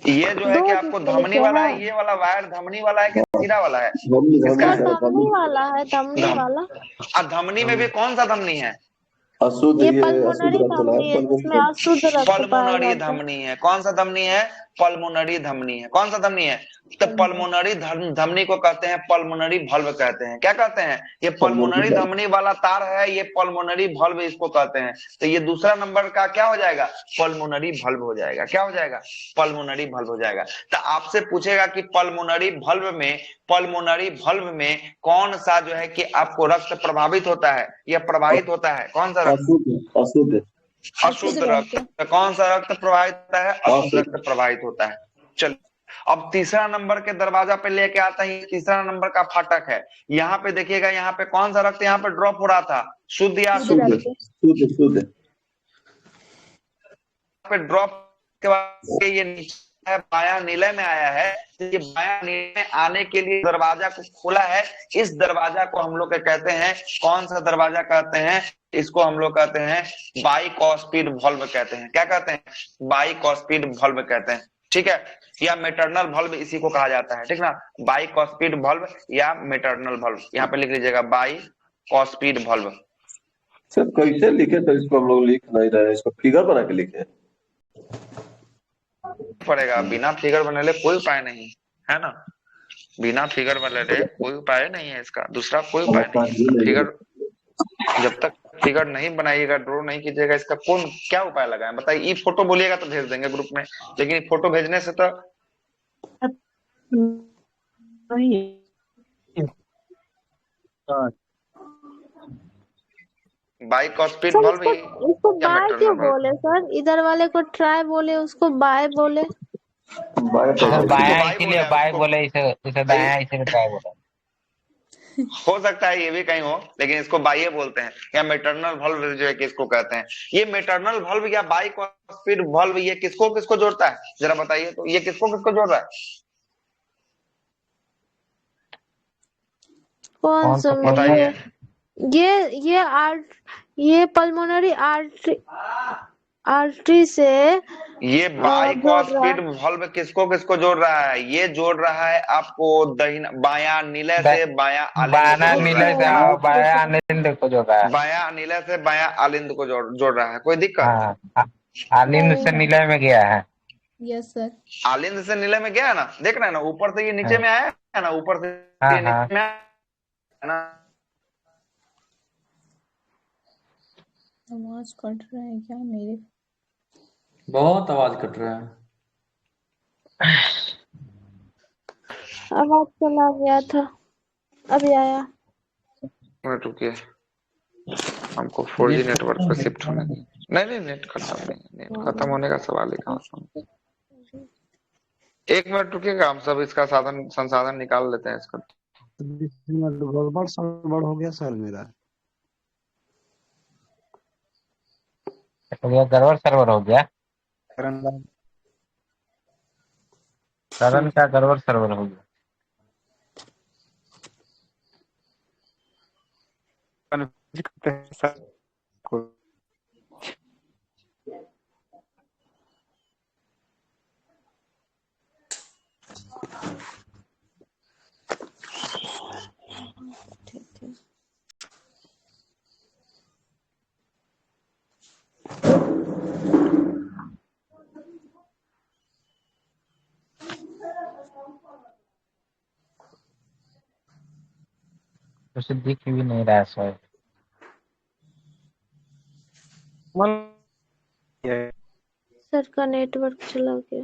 [SPEAKER 1] ये जो है कि
[SPEAKER 2] दो
[SPEAKER 1] आपको
[SPEAKER 2] जिसके
[SPEAKER 1] धमनी
[SPEAKER 2] लिखे
[SPEAKER 1] वाला है,
[SPEAKER 2] हैं।
[SPEAKER 1] ये वाला वायर धमनी वाला है कि सिरा वाला है?
[SPEAKER 3] धमनी
[SPEAKER 2] सर
[SPEAKER 3] धमनी
[SPEAKER 2] धमनी वाला है, धमनी वाला।
[SPEAKER 1] और धमनी में भी कौन सा धमनी है?
[SPEAKER 3] अशुद्ध,
[SPEAKER 2] ये
[SPEAKER 3] ये अशुद्ध
[SPEAKER 2] पल्मोनरी
[SPEAKER 3] रक्त वाला
[SPEAKER 2] धमनी है,
[SPEAKER 3] है,
[SPEAKER 2] जिसमें अशुद्ध रक्त पाया
[SPEAKER 1] पल्मोनरी
[SPEAKER 2] जाता है।
[SPEAKER 1] धमनी है। कौन सा धमनी है? पल्मोनरी धमनी है। कौन सा धमनी है? तो पल्मोनरी धमनी को कहते हैं पल्मोनरी भल्व कहते हैं। क्या कहते हैं? ये पल्मोनरी धमनी वाला तार है, ये पल्मोनरी भल्व इसको कहते हैं। तो ये दूसरा नंबर का क्या हो जाएगा? पल्मोनरी भल्व हो जाएगा। क्या हो जाएगा? पल्मोनरी भल्व हो जाएगा। तो आपसे पूछेगा कि पल्मोनरी भल्व में कौन सा जो है कि आपको रक्त प्रभावित होता है या प्रवाहित होता है? कौन सा रक्त?
[SPEAKER 3] अशुद्ध
[SPEAKER 1] अशुद्ध रक्त। कौन सा रक्त प्रवाहित होता है? अशुद्ध रक्त प्रवाहित होता है। चलिए अब तीसरा नंबर के दरवाजा पे लेके आता है, तीसरा नंबर का फाटक है। यहाँ पे देखिएगा, यहाँ पे कौन सा रक्त यहाँ पे ड्रॉप हो रहा था? शुद्ध या अशुद्ध?
[SPEAKER 3] शुद्ध।
[SPEAKER 1] पे ड्रॉप के बाद ये नीचे है, बायां निलय में आया है। ये बायां निलय में आने के लिए दरवाजा को खोला है। इस दरवाजा को हम लोग कहते हैं, कौन सा दरवाजा कहते हैं? इसको हम लोग कहते हैं बाइकॉस्पिड वाल्व कहते हैं। क्या कहते हैं? बाइकॉस्पिड वाल्व कहते हैं, ठीक है। या मेटर्नल वाल्व इसी को कहा जाता है, ठीक ना। बाइकॉस्पिड वाल्व या मेटर्नल वाल्व, यहाँ पे लिख लीजिएगा बाइकॉस्पिड वाल्व।
[SPEAKER 3] सर कैसे लिखे? तो इसको हम लोग लिख नहीं रहे, इसको फिगर बना के लिखे
[SPEAKER 1] पड़ेगा। बिना फिगर बने कोई उपाय नहीं है ना, बिना फिगर बने कोई उपाय नहीं है इसका, दूसरा कोई उपाय नहीं है। फिगर जब तक फिगर नहीं बनाइएगा, ड्रॉ नहीं कीजिएगा, इसका कौन क्या उपाय लगाए बताइए। ये फोटो बोलिएगा तो भेज देंगे ग्रुप में, लेकिन फोटो भेजने से तो बाइकॉस्पिड
[SPEAKER 2] सर
[SPEAKER 1] वाल्व
[SPEAKER 2] इसको बाय क्यों बोले सर? इधर वाले को ट्राई बोले, उसको बाय बोले।
[SPEAKER 5] बाया इसीलिए बाय बोले, इसे दाया इसे ट्राई बोला।
[SPEAKER 1] हो सकता है ये भी कहीं हो, लेकिन इसको बाह्य बोलते हैं या मेटर्नल वाल्व जो है कि इसको कहते हैं। ये मेटर्नल वाल्व या बाइकॉस्पिड वाल्व ये किसको किसको जोड़ता है जरा बताइए तो? ये किसको किसको जोड़ रहा है?
[SPEAKER 2] कौन सा?
[SPEAKER 1] बताइए।
[SPEAKER 2] ये पल्मोनरी आर्टरी से
[SPEAKER 1] ये बाइकॉस्पिड वाल्व किसको किसको जोड़ रहा है? ये जोड़ रहा है आपको बायां निलय से बायां
[SPEAKER 5] आलिंद को जोड़ रहा है।
[SPEAKER 1] बायां निलय से बायां आलिंद को जोड़ रहा है। कोई दिक्कत?
[SPEAKER 5] आलिंद से निलय में गया है।
[SPEAKER 2] Yes sir.
[SPEAKER 1] आलिंद से निलय में गया है ना, देख रहे हैं ना, ऊपर से ये नीचे में आया है ना, ऊपर से ये नीचे में आया है ना।
[SPEAKER 2] आवाज कट रहा है क्या मेरे?
[SPEAKER 6] बहुत आवाज कट रहा है।
[SPEAKER 2] आवाज चला गया था, अभी आया।
[SPEAKER 1] रुकिए, हमको 4G नेटवर्क पे शिफ्ट होना है। नहीं नेट खत्म नहीं, नेट खत्म होने का सवाल ही कहाँ। एक मिनट रुकिएगा, हम सब इसका संसाधन निकाल लेते हैं इसका।
[SPEAKER 4] गड़बड़ सड़बड़ हो गया सर मेरा।
[SPEAKER 5] गड़बड़ सर्वर हो गया। करण का गड़बड़ सर्वर हो गया। उसे दिख भी नहीं रहा सर।
[SPEAKER 2] सर का नेटवर्क चला गया।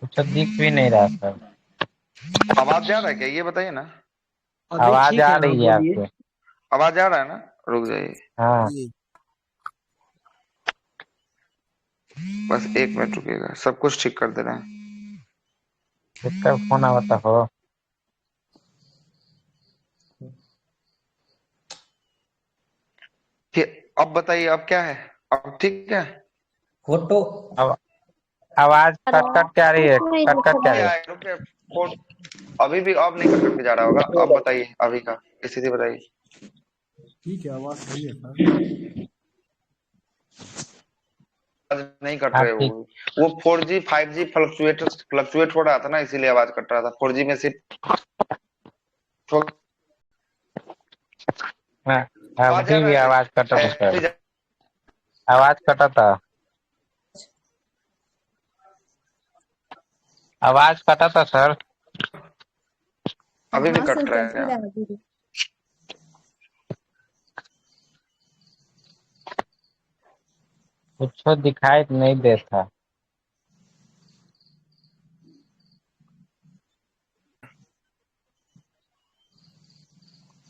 [SPEAKER 5] कुछ दिख भी नहीं रहा सर।
[SPEAKER 1] आवाज जा रहा है क्या, ये बताइए ना।
[SPEAKER 4] अभी
[SPEAKER 5] आवाज
[SPEAKER 4] ठीक
[SPEAKER 5] आ
[SPEAKER 4] है, हाँ
[SPEAKER 5] रही है
[SPEAKER 4] बोलिए।
[SPEAKER 5] आपके।
[SPEAKER 1] आवाज जा रहा है ना, रुक जाइए
[SPEAKER 5] हाँ
[SPEAKER 1] बस 1 मिनट रुकिएगा, सब कुछ ठीक कर दे रहे हैं।
[SPEAKER 5] किसका फोन आवता हो।
[SPEAKER 1] अब बताइए, अब क्या है, अब ठीक है।
[SPEAKER 6] फोटो
[SPEAKER 5] अब आवाज कट कट के आ रही है,
[SPEAKER 2] नहीं
[SPEAKER 5] कट कट के आ रही
[SPEAKER 1] क्या
[SPEAKER 5] है।
[SPEAKER 1] है, रुके अभी भी अब नहीं कट के जा रहा होगा। अब बताइए अभी का स्थिति बताइए।
[SPEAKER 7] ठीक है, आवाज सही है सर।
[SPEAKER 1] आवाज नहीं कट
[SPEAKER 5] हाँ
[SPEAKER 1] रहे
[SPEAKER 5] ठीक।
[SPEAKER 1] वो 4G 5G फ्लक्चुएट हो रहा था ना, इसीलिए आवाज कट रहा था। 4G में सिर्फ
[SPEAKER 5] हाँ,
[SPEAKER 1] आवाज आ
[SPEAKER 5] अभी
[SPEAKER 1] रहा
[SPEAKER 5] भी
[SPEAKER 1] है
[SPEAKER 5] आवाज कटा था
[SPEAKER 1] ऐसे
[SPEAKER 5] सर।
[SPEAKER 1] जा-
[SPEAKER 5] आवाज कटा था। आवाज कटा था सर।
[SPEAKER 1] अभी भी
[SPEAKER 8] हाँ सर,
[SPEAKER 1] कट रहा है
[SPEAKER 8] कैसे
[SPEAKER 1] क्या?
[SPEAKER 8] रहा अभी भी?
[SPEAKER 5] कुछ दिखाई नहीं देता।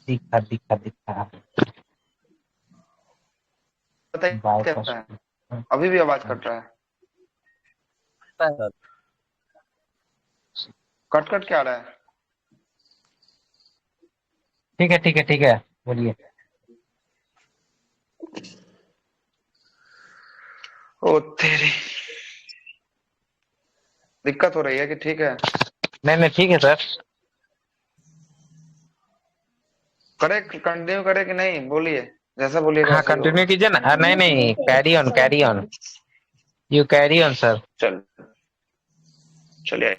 [SPEAKER 5] दिखा दिखा दिखा।
[SPEAKER 1] बताइए
[SPEAKER 5] बाईपास।
[SPEAKER 1] कैसा है, अभी भी आवाज कट रहा है, कट कट क्या रहा है।
[SPEAKER 5] ठीक है ठीक है ठीक है, बोलिए।
[SPEAKER 1] ओ तेरी, दिक्कत हो रही है कि ठीक है?
[SPEAKER 5] नहीं नहीं ठीक है सर।
[SPEAKER 1] करे कंटिन्यू करे कि नहीं, बोलिए, जैसा बोलिएगा
[SPEAKER 5] हाँ
[SPEAKER 1] वैसा ही होगा।
[SPEAKER 5] कंटिन्यू कीजिए ना। नहीं
[SPEAKER 8] कंटिन्यू
[SPEAKER 5] नहीं,
[SPEAKER 8] कीजिए
[SPEAKER 5] carry on
[SPEAKER 8] sir,
[SPEAKER 5] carry on. You carry on sir.
[SPEAKER 1] चल चलिए।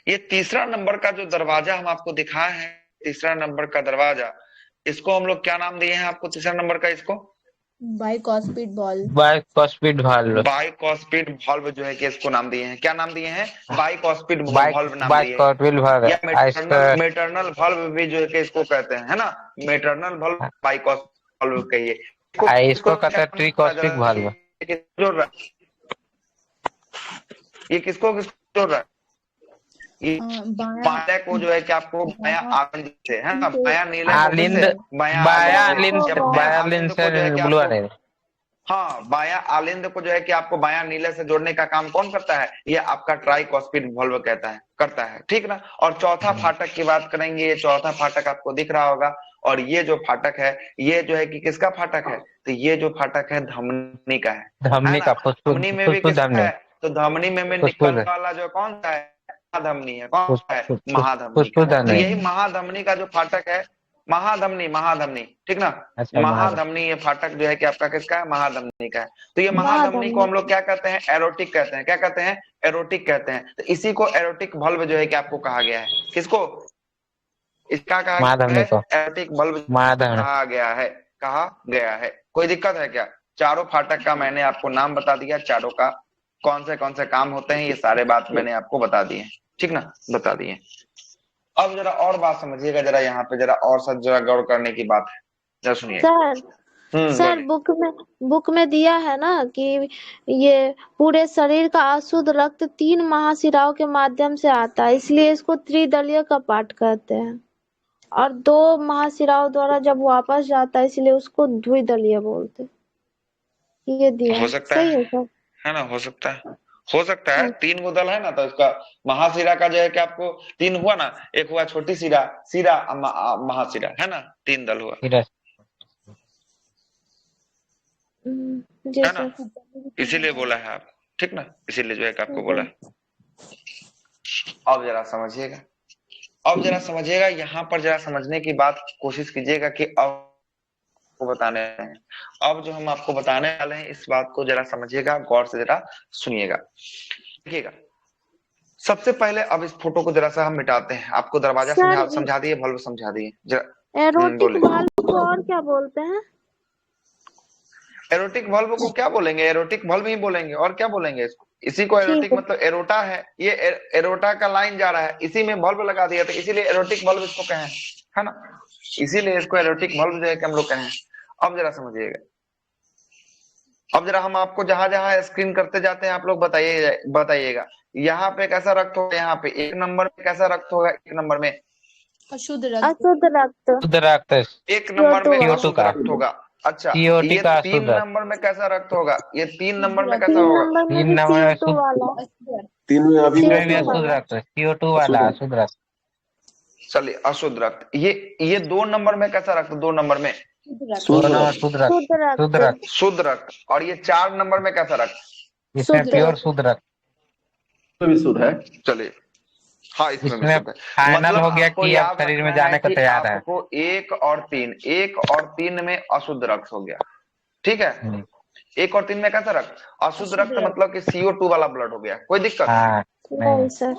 [SPEAKER 1] ये तीसरा नंबर का जो दरवाजा हम आपको दिखाए हैं, तीसरा नंबर का दरवाजा, इसको हम लोग क्या नाम दिए हैं आपको, तीसरा नंबर का इसको
[SPEAKER 8] बाइकॉस्पिड बॉल।
[SPEAKER 5] बाइकॉस्पिड वाल्व।
[SPEAKER 1] बाइकॉस्पिड वॉल्व जो है कि इसको नाम दिए हैं, क्या नाम दिए हैं, बाइकॉस्पिड
[SPEAKER 5] बाइक
[SPEAKER 1] वॉल्व नाम दिए हैं।
[SPEAKER 5] बाइकॉस्पिड वाल्व।
[SPEAKER 1] या
[SPEAKER 5] इसका
[SPEAKER 1] मेटरनल वॉल्व भी जो है कि इसको कहते हैं, है ना, मेटरनल वॉल्व बाइकॉस्पिड वॉल्व कहिए इसको।
[SPEAKER 5] इसको कहते हैं ट्रिकॉस्टिक वाल्व।
[SPEAKER 1] जोड़ रहा है, ये किसको किसको जोड़ रहा है, ये
[SPEAKER 8] बाया
[SPEAKER 1] बाया को जो है कि आपको बाया
[SPEAKER 8] बाया
[SPEAKER 1] आलिंद से, है ना,
[SPEAKER 8] से
[SPEAKER 1] बाया नीले को
[SPEAKER 5] आलिंद।
[SPEAKER 1] किससे, बाया
[SPEAKER 5] बाया
[SPEAKER 1] आलिंद से।
[SPEAKER 5] आलिंद।
[SPEAKER 1] जब बाया
[SPEAKER 5] बाया
[SPEAKER 1] आलिंद
[SPEAKER 5] आलिंद
[SPEAKER 1] को जो है कि
[SPEAKER 5] से ब्लू
[SPEAKER 1] आपको,
[SPEAKER 5] आलिंद।
[SPEAKER 1] हाँ, बाया आलिंद को जो है कि आपको बाया नीले से जोड़ने का काम कौन करता है, ये आपका ट्राइकॉस्पिड वॉल्व कहता है, करता है, ठीक ना। और चौथा फाटक की बात करेंगे, ये चौथा फाटक आपको दिख रहा होगा, और ये जो फाटक है, ये जो है कि किसका फाटक है, तो ये जो फाटक है धमनी का है
[SPEAKER 5] धमनी
[SPEAKER 1] ना।
[SPEAKER 5] का
[SPEAKER 1] धमनी में भी
[SPEAKER 5] फुसफुस
[SPEAKER 1] किसका
[SPEAKER 5] धमनी।
[SPEAKER 1] है, तो धमनी में भी
[SPEAKER 5] फुसफुस
[SPEAKER 1] निकलने वाला जो कौन सा है, महाधमनी है, कौन सा है, महाधमनी का।
[SPEAKER 5] फुसफुस
[SPEAKER 1] तो
[SPEAKER 5] धमनी।
[SPEAKER 1] यही महाधमनी का जो फाटक है, महाधमनी महाधमनी, ठीक ना।
[SPEAKER 5] अच्छा महाधमनी।
[SPEAKER 1] महाधमनी ये फाटक जो है कि आपका किसका है, महाधमनी का है। तो ये महाधमनी को
[SPEAKER 2] महाधमनी।
[SPEAKER 1] हम लोग क्या कहते हैं, एरोटिक कहते हैं, क्या कहते हैं, एरोटिक कहते हैं। तो इसी को एरोटिक बल्ब जो है कि आपको कहा गया है, किसको, इसका कहा गया
[SPEAKER 5] महाधमनी
[SPEAKER 1] है,
[SPEAKER 5] को
[SPEAKER 1] एरोटिक बल्ब
[SPEAKER 5] महाधमनी।
[SPEAKER 1] कहा गया है, कहा गया है। कोई दिक्कत है क्या? चारों फाटक का मैंने आपको नाम बता दिया, चारों का कौन से काम होते हैं, ये सारे बात मैंने आपको बता दिए, ठीक ना, बता दिए। अब जरा और बात समझिएगा, जरा यहाँ पे जरा और सब जरा गौर करने की बात है, जरा सुनिए।
[SPEAKER 2] सर सर
[SPEAKER 1] बोलिए।
[SPEAKER 2] बुक में दिया है ना कि ये पूरे शरीर का अशुद्ध रक्त 3 महाशिराओं के माध्यम से आता है, इसलिए इसको त्रिदलीय का पाठ कहते हैं। और 2 महाशिराओं द्वारा जब वापस जाता है, इसलिए उसको द्विदलीय बोलते हैं। ये दिया
[SPEAKER 1] हो
[SPEAKER 2] है,
[SPEAKER 1] सकता
[SPEAKER 2] सही है सर?
[SPEAKER 1] है ना, हो सकता है, हो सकता है। 3 गो दल है ना, तो इसका महाशिरा का जो है कि आपको 3 हुआ ना, एक हुआ छोटी शिरा, शिरा महाशिरा, है ना, 3 दल हुआ,
[SPEAKER 2] जी
[SPEAKER 1] है ना,
[SPEAKER 2] सर।
[SPEAKER 1] इसीलिए बोला है आपको, ठीक ना, इसीलिए जो है कि आपको बोला है। अब जरा समझिएगा, अब जरा समझिएगा, यहाँ पर जरा समझने की बात कोशिश कीजिएगा कि अब को बताने हैं, अब जो हम आपको बताने वाले हैं इस बात को जरा समझिएगा, गौर से जरा सुनिएगा, देखिएगा। सबसे पहले अब इस फोटो को जरा सा हम मिटाते हैं, आपको दरवाजा
[SPEAKER 2] सर
[SPEAKER 1] समझा दिए, बल्ब समझा दिए, जरा
[SPEAKER 2] एरोटिक
[SPEAKER 1] बोले।
[SPEAKER 2] वाल्व को और क्या बोलते हैं?
[SPEAKER 1] एरोटिक बल्ब को क्या बोलेंगे, एरोटिक बल्ब ही बोलेंगे, और क्या बोलेंगे इसको, इसी को
[SPEAKER 2] ठीक
[SPEAKER 1] एरोटिक
[SPEAKER 2] है।
[SPEAKER 1] मतलब एरोटा है, ये एरोटा का लाइन जा रहा है, इसी में बल्ब लगा दिया, तो इसीलिए एरोटिक बल्ब इसको कहें, है ना। इसीलिए इसको एरोटिक वाल्व जो है कि हम लोग कहें। अब जरा समझिएगा, अब जरा हम आपको जहां जहां स्क्रीन करते जाते हैं आप लोग बताइएगा यहाँ पे कैसा रक्त होगा, यहाँ पे 1 नंबर में कैसा रक्त होगा, 1 नंबर में
[SPEAKER 8] अशुद्ध रक्त।
[SPEAKER 2] अशुद्ध रक्त।
[SPEAKER 5] शुद्ध रक्त
[SPEAKER 1] 1 नंबर में
[SPEAKER 2] CO2
[SPEAKER 1] अशुद्ध
[SPEAKER 5] का
[SPEAKER 1] रक्त होगा। अच्छा,
[SPEAKER 5] CO2
[SPEAKER 1] ये
[SPEAKER 5] का
[SPEAKER 1] 3
[SPEAKER 5] अशुद्ध रक्त,
[SPEAKER 1] नंबर में कैसा रक्त होगा, ये 3 नंबर में कैसा
[SPEAKER 2] 3
[SPEAKER 1] होगा,
[SPEAKER 2] नंबर में
[SPEAKER 5] 3
[SPEAKER 2] भी
[SPEAKER 5] नंबर में
[SPEAKER 2] CO2 वाला।
[SPEAKER 8] अशुद्ध रक्त।
[SPEAKER 3] 3 में अभी
[SPEAKER 5] इसमें भी
[SPEAKER 2] CO2
[SPEAKER 5] अशुद्ध
[SPEAKER 2] वाला।
[SPEAKER 5] रक्त है, CO2 वाला अशुद्ध रक्त।
[SPEAKER 1] चलिए अशुद्ध रक्त। ये 2 नंबर में कैसा रक्त, 2 नंबर में
[SPEAKER 8] शुद्ध रक्त।
[SPEAKER 5] 2 नंबर शुद्ध रक्त,
[SPEAKER 2] शुद्ध रक्त।
[SPEAKER 5] शुद्ध रक्त।
[SPEAKER 1] शुद्ध रक्त। और ये 4 नंबर में कैसा रक्त,
[SPEAKER 5] इसमें
[SPEAKER 8] शुद्ध
[SPEAKER 5] प्योर
[SPEAKER 8] रक्त।
[SPEAKER 5] शुद्ध रक्त।
[SPEAKER 3] भी शुद्ध है।
[SPEAKER 1] चलिए हाँ इसमें भी
[SPEAKER 5] इसमें
[SPEAKER 1] शुद्ध है।
[SPEAKER 5] फाइनल
[SPEAKER 1] मतलब
[SPEAKER 5] हो गया
[SPEAKER 1] आपको
[SPEAKER 5] कि अब
[SPEAKER 1] याद
[SPEAKER 5] शरीर में
[SPEAKER 1] रखना
[SPEAKER 5] जाने
[SPEAKER 1] है
[SPEAKER 5] को
[SPEAKER 1] कि
[SPEAKER 5] तैयार है।
[SPEAKER 1] आपको 1 और 3 में अशुद्ध रक्त हो गया, ठीक है। 1 और 3 में कैसा रक्त, अशुद्ध रक्त, मतलब कि CO2 वाला ब्लड हो गया, कोई दिक्कत
[SPEAKER 5] हाँ
[SPEAKER 2] नहीं सर।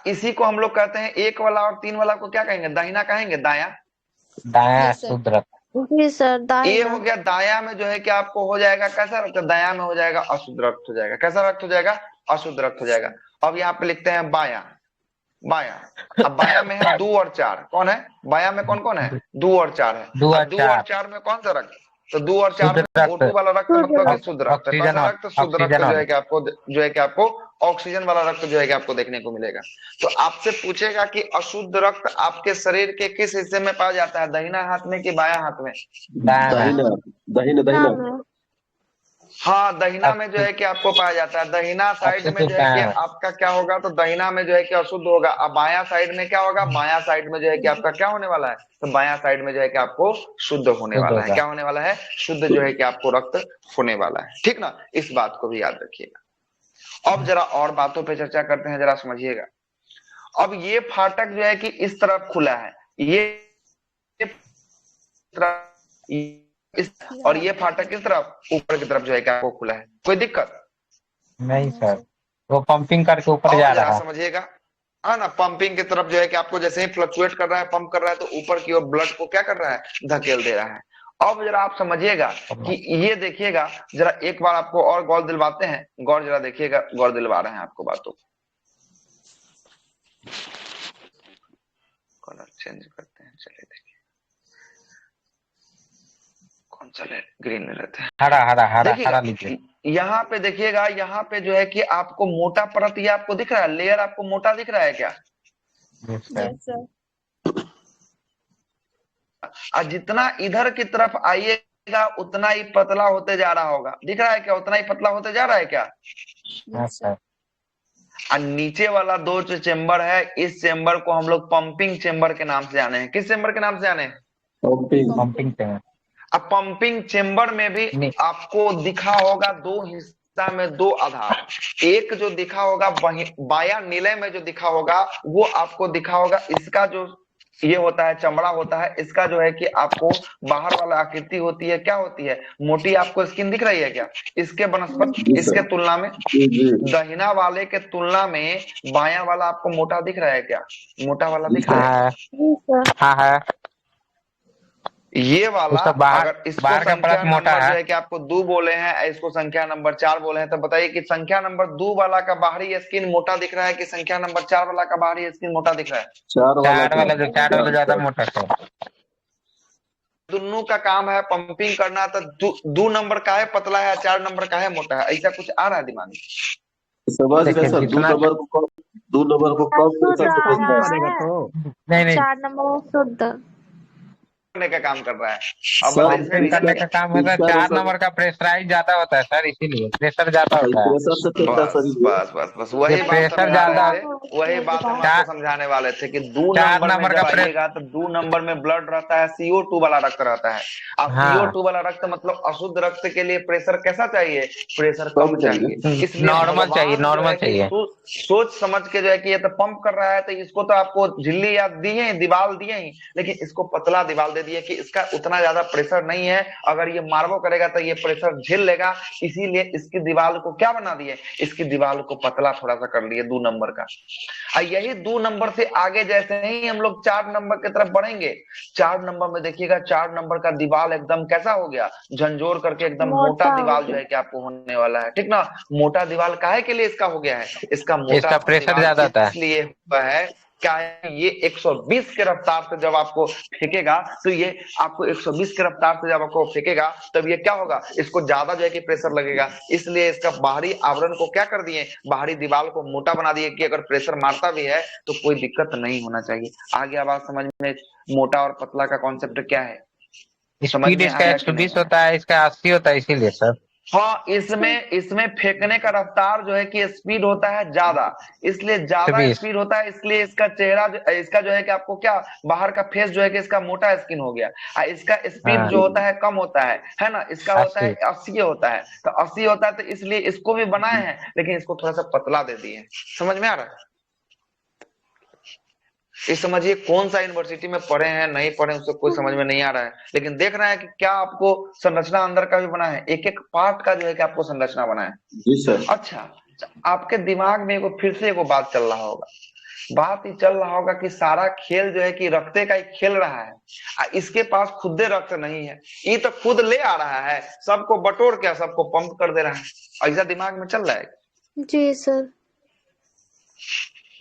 [SPEAKER 1] इसी को हम लोग कहते हैं 1 वाला और 3 वाला को क्या कहेंगे, दाहिना कहेंगे, दाया।
[SPEAKER 5] दाया
[SPEAKER 8] Yes, sir.
[SPEAKER 5] शुद्ध रक्त।
[SPEAKER 2] जी सर
[SPEAKER 1] ये
[SPEAKER 2] दाहिना।
[SPEAKER 1] हो गया दाया में जो है कि आपको हो जाएगा कैसा रक्त, दाया में हो जाएगा अशुद्ध रक्त हो जाएगा। कैसा रक्त हो जाएगा, अशुद्ध रक्त हो जाएगा। अब यहाँ पे लिखते हैं बाया, बाया। अब बाया में है 2 और 4, कौन है बाया में, कौन कौन है, 2 और 4 है।
[SPEAKER 5] 2 और
[SPEAKER 1] अब 2 और 4 में कौन सा रक्त, तो 2 और 4
[SPEAKER 5] शुद्ध
[SPEAKER 1] में
[SPEAKER 5] रक्त।
[SPEAKER 1] O2 वाला रक्त, मतलब कि शुद्ध रक्त।
[SPEAKER 5] ऑक्सीजन
[SPEAKER 1] कैसा रक्त, शुद्ध रक्त
[SPEAKER 5] ऑक्सीजन
[SPEAKER 1] जो है कि आपको ऑक्सीजन वाला रक्त जो है कि आपको देखने को मिलेगा। तो आपसे पूछेगा कि अशुद्ध रक्त आपके शरीर के किस हिस्से में पाया जाता है, दाहिना हाथ में कि बायां हाथ में,
[SPEAKER 3] दाहिना दाहिना दाहिना।
[SPEAKER 2] दाहिना।
[SPEAKER 1] हाँ दहिना में जो है कि आपको पाया जाता है। दहिना साइड में जो है कि आपका क्या होगा, तो दहिना में जो है कि अशुद्ध होगा। अब बायां साइड में क्या होगा, बायां साइड में जो है कि आपका क्या होने वाला है, तो बायां साइड में जो है कि आपको शुद्ध होने वाला है। क्या होने वाला है, शुद्ध जो है कि आपको रक्त होने वाला है, ठीक ना। इस बात को भी याद रखिएगा। अब जरा और बातों पे चर्चा करते हैं, जरा समझिएगा। अब ये फाटक जो है कि इस तरफ खुला है, और ये फाटक किस तरफ, ऊपर की तरफ जो है कि आपको खुला है, कोई दिक्कत
[SPEAKER 5] नहीं सर, वो पंपिंग करके ऊपर जा रहा है।
[SPEAKER 1] समझिएगा, हाँ ना, पंपिंग की तरफ जो है कि आपको जैसे ही फ्लक्चुएट कर रहा है, पंप कर रहा है, तो ऊपर की ओर ब्लड को क्या कर रहा है, धकेल दे रहा है। अब जरा आप समझिएगा कि ये देखिएगा जरा, एक बार आपको और गौर दिलवाते हैं, गौर जरा देखिएगा, गौर दिलवा रहे हैं आपको बातों। कलर चेंज करते हैं, चलिए देखिए कौन सा ले, ग्रीन ले लेते हैं,
[SPEAKER 5] हरा हरा हरा हरा लीजिए।
[SPEAKER 1] यहाँ पे देखिएगा, यहाँ पे जो है कि आपको मोटा परत ये आपको दिख रहा है, लेयर आपको मोटा दिख रहा है क्या,
[SPEAKER 8] Yes, sir.
[SPEAKER 1] जितना इधर की तरफ आइएगा उतना ही पतला होते जा रहा होगा, दिख रहा है क्या, उतना ही पतला होते जा रहा है क्या।
[SPEAKER 8] Yes, sir.
[SPEAKER 1] और नीचे वाला 2 जो चेम्बर है, इस चेम्बर को हम लोग पंपिंग चेम्बर के नाम से जाने हैं। किस चेम्बर के नाम से जाने हैं,
[SPEAKER 5] पंपिंग चेम्बर।
[SPEAKER 1] अब पंपिंग चेम्बर में भी आपको दिखा होगा 2 हिस्सा में 2 आधार। एक जो दिखा होगा बाया नीले में जो दिखा होगा, वो आपको दिखा होगा, इसका जो ये होता है चमड़ा होता है, इसका जो है कि आपको बाहर वाला आकृति होती है, क्या होती है, मोटी आपको स्किन दिख रही है क्या, इसके बनस्पत इसके तुलना में, दहिना वाले के तुलना में बाया वाला आपको मोटा दिख रहा है क्या, मोटा वाला दिख रहा है,
[SPEAKER 5] हाँ है।
[SPEAKER 1] ये वाला अगर इसको
[SPEAKER 5] बाहर का
[SPEAKER 1] संख्या
[SPEAKER 5] परत मोटा
[SPEAKER 1] नंबर
[SPEAKER 5] है,
[SPEAKER 1] जो है कि आपको 2 बोले हैं, इसको संख्या नंबर 4 बोले हैं, तो बताइए कि संख्या नंबर 2 वाला का बाहरी स्किन मोटा दिख रहा है कि संख्या नंबर 4 वाला का बाहरी स्किन मोटा दिख रहा है,
[SPEAKER 5] 4 वाला ज्यादा मोटा है।
[SPEAKER 1] दोनों का काम है पंपिंग करना, तो 2 नंबर का है पतला है, 4 नंबर का है मोटा है, ऐसा कुछ आ रहा है दिमाग में,
[SPEAKER 3] समझ गए सर। 2 नंबर को
[SPEAKER 5] नहीं
[SPEAKER 2] 4 नंबर शुद्ध
[SPEAKER 1] करने का काम कर रहा है।
[SPEAKER 5] पंपिंग करने का काम होता है, 4 नंबर का प्रेशराइज ज्यादा होता है सर, इसीलिए प्रेशर ज्यादा होता है।
[SPEAKER 1] बस वही
[SPEAKER 5] प्रेशर ज्यादा,
[SPEAKER 1] वही बात हम आपको समझाने वाले थे कि 2 नंबर में जब आइएगा तो 2 नंबर में ब्लड रहता है, CO2 वाला रक्त रहता है। अब CO2 वाला रक्त मतलब अशुद्ध रक्त के लिए प्रेशर कैसा चाहिए, प्रेशर कम चाहिए, इसलिए
[SPEAKER 5] नॉर्मल चाहिए, नॉर्मल चाहिए।
[SPEAKER 1] सोच समझ के जो है कि ये तो पंप कर रहा है, तो इसको तो आपको झिल्ली या दिए, दीवाल दिए ही, लेकिन इसको पतला दीवाल दे दिए कि इसका उतना ज्यादा प्रेशर नहीं है, अगर ये मार्बो करेगा तो ये प्रेशर झेल लेगा, इसीलिए इसकी दीवार को क्या बना दिए, इसकी दीवार को पतला थोड़ा सा कर लिए 2 नंबर का। यही 2 नंबर से आगे जैसे ही हम लोग 4 नंबर की तरफ बढ़ेंगे, 4 नंबर में देखिएगा 4 नंबर का दीवार एकदम कैसा हो गया, झंझोर करके एकदम मोटा दीवार जो है कि आपको होने वाला है, ठीक ना। मोटा दीवार काहे के लिए इसका हो गया है, इसका मोटा
[SPEAKER 5] प्रेशर ज्यादा था,
[SPEAKER 1] इसलिए हुआ है क्या है, ये 120 के रफ्तार से जब आपको फेंकेगा तो ये आपको 120 के रफ्तार से जब आपको फेंकेगा तब ये क्या होगा, इसको ज्यादा जो है कि प्रेशर लगेगा। इसलिए इसका बाहरी आवरण को क्या कर दिए, बाहरी दीवार को मोटा बना दिए कि अगर प्रेशर मारता भी है तो कोई दिक्कत नहीं होना चाहिए। आगे बात समझ में, मोटा और पतला का कॉन्सेप्ट क्या है, समझ
[SPEAKER 5] स्पीड
[SPEAKER 1] में
[SPEAKER 5] इसका
[SPEAKER 1] आया कि
[SPEAKER 5] 120
[SPEAKER 1] नहीं?
[SPEAKER 5] होता है, इसका 80 होता है, इसीलिए सर।
[SPEAKER 1] हाँ, इसमें फेंकने का रफ्तार जो है कि स्पीड होता है ज्यादा, इसलिए ज्यादा
[SPEAKER 5] 20।
[SPEAKER 1] स्पीड होता है, इसलिए इसका चेहरा इसका जो है कि आपको क्या, बाहर का फेस जो है कि इसका मोटा स्किन हो गया, इसका स्पीड
[SPEAKER 5] हाँ।
[SPEAKER 1] जो होता है कम होता है ना, इसका होता है
[SPEAKER 5] 80।
[SPEAKER 1] 80 होता है। तो 80 होता है तो इसलिए इसको भी बनाए हैं, लेकिन इसको थोड़ा सा पतला दे दिए। समझ में आ रहा है? ये समझिए कौन सा यूनिवर्सिटी में पढ़े हैं नहीं पढ़े उससे कोई समझ में नहीं आ रहा है, लेकिन देख रहे हैं कि क्या आपको संरचना अंदर का भी बना है, एक एक पार्ट का जो है कि आपको संरचना बना है।
[SPEAKER 3] जी सर।
[SPEAKER 1] अच्छा, आपके दिमाग में फिर से एक बात चल रहा होगा, बात ही चल रहा होगा कि सारा खेल जो है कि रक्ते का ही खेल रहा है, इसके पास खुद रक्त नहीं है, ये तो खुद ले आ रहा है, सबको बटोर के सबको पंप कर दे रहा है। ऐसा दिमाग में चल रहा है?
[SPEAKER 2] जी सर।